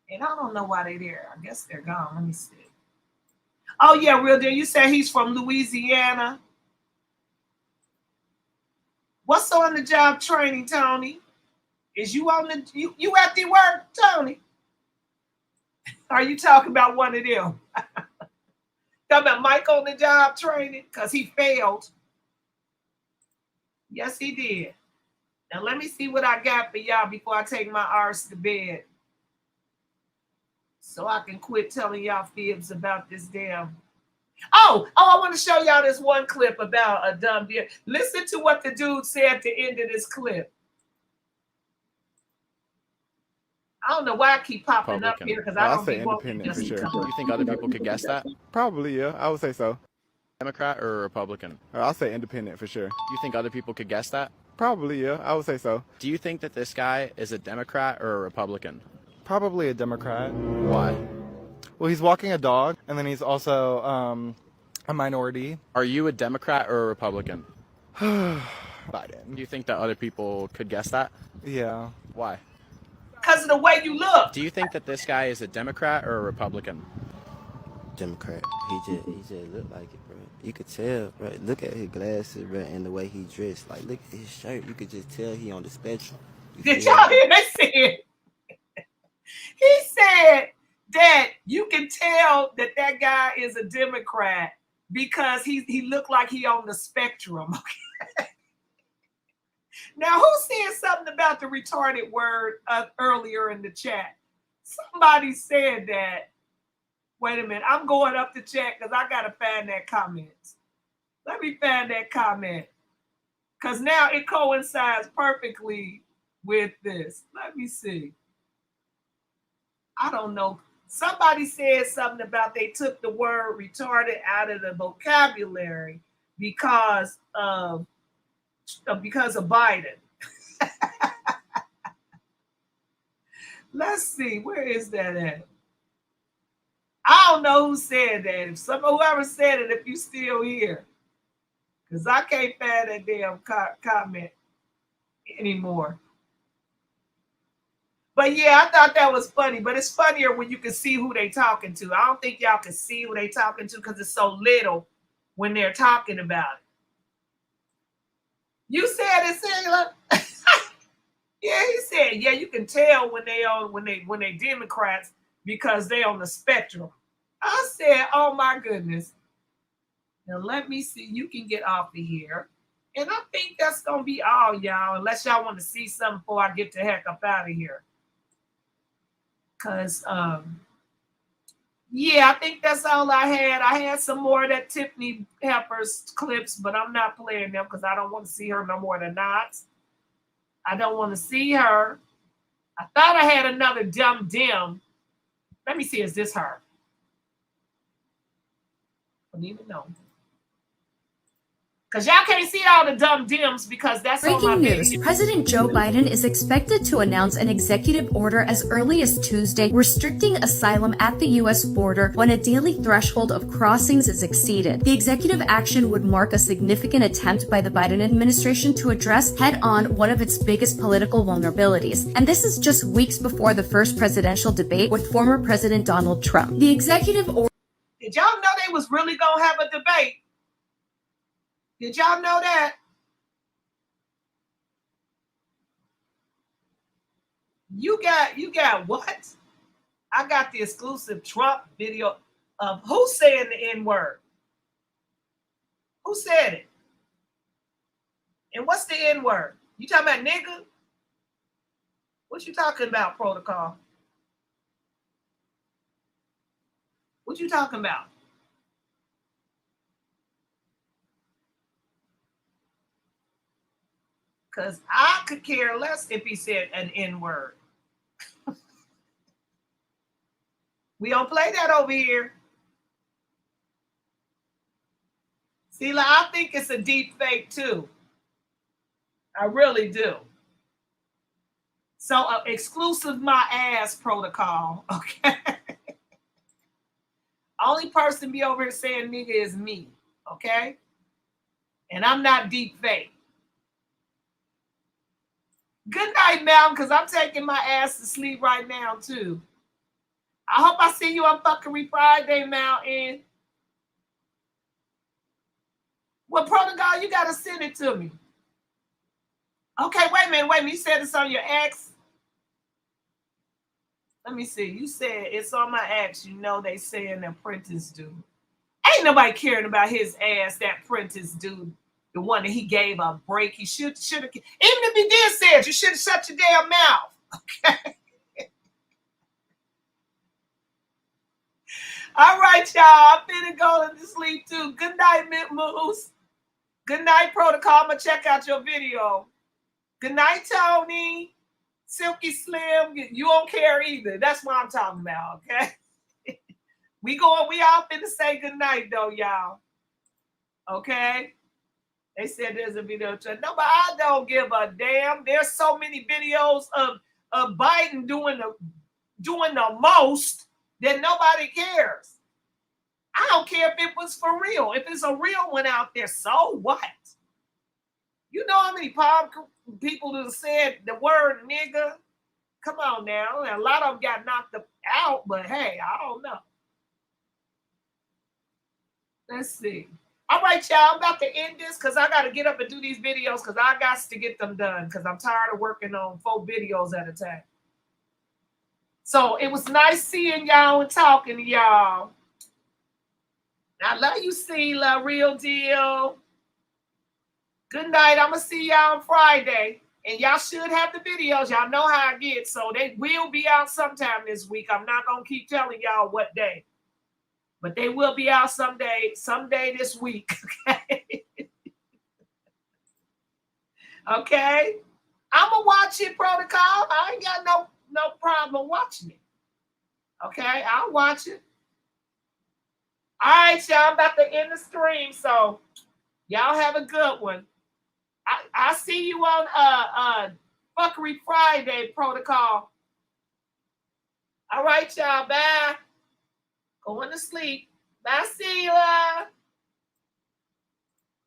And I don't know why they're there. I guess they're gone. Let me see. Oh, yeah, real deal. You said he's from Louisiana. What's on the job training, Tony? Is you on the you at the work, Tony? Are you talking about one of them? Talking about Mike on the job training? Because he failed. Yes, he did. Now let me see what I got for y'all before I take my arse to bed. So I can quit telling y'all fibs about this damn. Oh, I want to show y'all this one clip about a dumb deer. Listen to what the dude said at the end of this clip. I don't know why I keep popping up here because I don't say be wanting independent just for to sure. come You think other people could guess that? Probably, yeah. I would say so. Democrat or Republican? I'll say independent for sure. You think other people could guess that? Probably, yeah. I would say so. Do you think that this guy is a Democrat or a Republican? Probably a Democrat. Why? Well, he's walking a dog, and then he's also a minority. Are you a Democrat or a Republican? Biden. Do you think that other people could guess that? Yeah. Why? Because of the way you look. Do you think that this guy is a Democrat or a Republican? Democrat. He just looked like it, bro. You could tell, bro. Look at his glasses, bro, and the way he dressed. Like, look at his shirt. You could just tell he on the spectrum. Did y'all hear that said? He said that you can tell that guy is a Democrat because he looked like he on the spectrum. Okay. Now, who said something about the retarded word earlier in the chat? Somebody said that. Wait a minute. I'm going up the chat because I got to find that comment. Let me find that comment. Because now it coincides perfectly with this. Let me see. I don't know. Somebody said something about they took the word retarded out of the vocabulary because of because of Biden. Let's see, where is that at? I don't know who said that. If whoever said it, if you still here, because I can't find that damn comment anymore. But yeah, I thought that was funny. But it's funnier when you can see who they talking to. I don't think y'all can see who they talking to because it's so little when they're talking about it. You said it, Sailor. Yeah, he said, yeah, you can tell when they Democrats because they on the spectrum. I said, oh my goodness. Now let me see. You can get off of here. And I think that's gonna be all, y'all, unless y'all want to see something before I get the heck up out of here. Cause yeah, I think that's all I had. I had some more of that Tiffany Peppers clips, but I'm not playing them because I don't want to see her no more than not. I don't want to see her. I thought I had another dumb dim. Let me see, is this her? I don't even know. Because y'all can't see all the dumb dims because that's on my Breaking news. video. President Joe Biden is expected to announce an executive order as early as Tuesday restricting asylum at the U.S. border when a daily threshold of crossings is exceeded. The executive action would mark a significant attempt by the Biden administration to address head-on one of its biggest political vulnerabilities. And this is just weeks before the first presidential debate with former President Donald Trump. The executive order... Did y'all know they was really going to have a debate? Did y'all know that? You got what? I got the exclusive Trump video of who saying the N-word. Who said it? And what's the N-word? You talking about nigga? What you talking about, protocol? What you talking about? Because I could care less if he said an N-word. We don't play that over here. See, like, I think it's a deep fake too. I really do. So exclusive my ass protocol, okay? Only person be over here saying nigga is me, okay? And I'm not deep fake. Good night, Mountain, because I'm taking my ass to sleep right now, too. I hope I see you on Fuckery Friday, Mountain. Well, protocol, you got to send it to me. Okay, wait a minute. You said it's on your ex? Let me see. You said it's on my ex. You know they saying the apprentice dude. Ain't nobody caring about his ass, that apprentice dude. The one that he gave a break. He should have. Even if he did say it, you should have shut your damn mouth. Okay. All right, y'all. I'm finna go to sleep too. Good night, Mint Moose. Good night, Protocol. I'm gonna check out your video. Good night, Tony. Silky Slim. You don't care either. That's what I'm talking about. Okay. We all finna say good night though, y'all. Okay. They said there's a video. No, but I don't give a damn. There's so many videos of Biden doing the most that nobody cares. I don't care if it was for real. If it's a real one out there, so what? You know how many people have said the word nigga? Come on now. A lot of them got knocked out, but hey, I don't know. Let's see. All right, y'all, I'm about to end this because I got to get up and do these videos because I got to get them done because I'm tired of working on 4 videos at a time. So it was nice seeing y'all and talking to y'all. I love you, Sela, real deal. Good night. I'm going to see y'all on Friday. And y'all should have the videos. Y'all know how I get. So they will be out sometime this week. I'm not going to keep telling y'all what day. But they will be out someday this week. Okay. Okay. I'm gonna watch it, Protocol. I ain't got no problem watching it. Okay, I'll watch it. All right, y'all. I'm about to end the stream, so y'all have a good one. I see you on Fuckery Friday protocol. All right, y'all. Bye. Going to sleep. Bye, Sheila.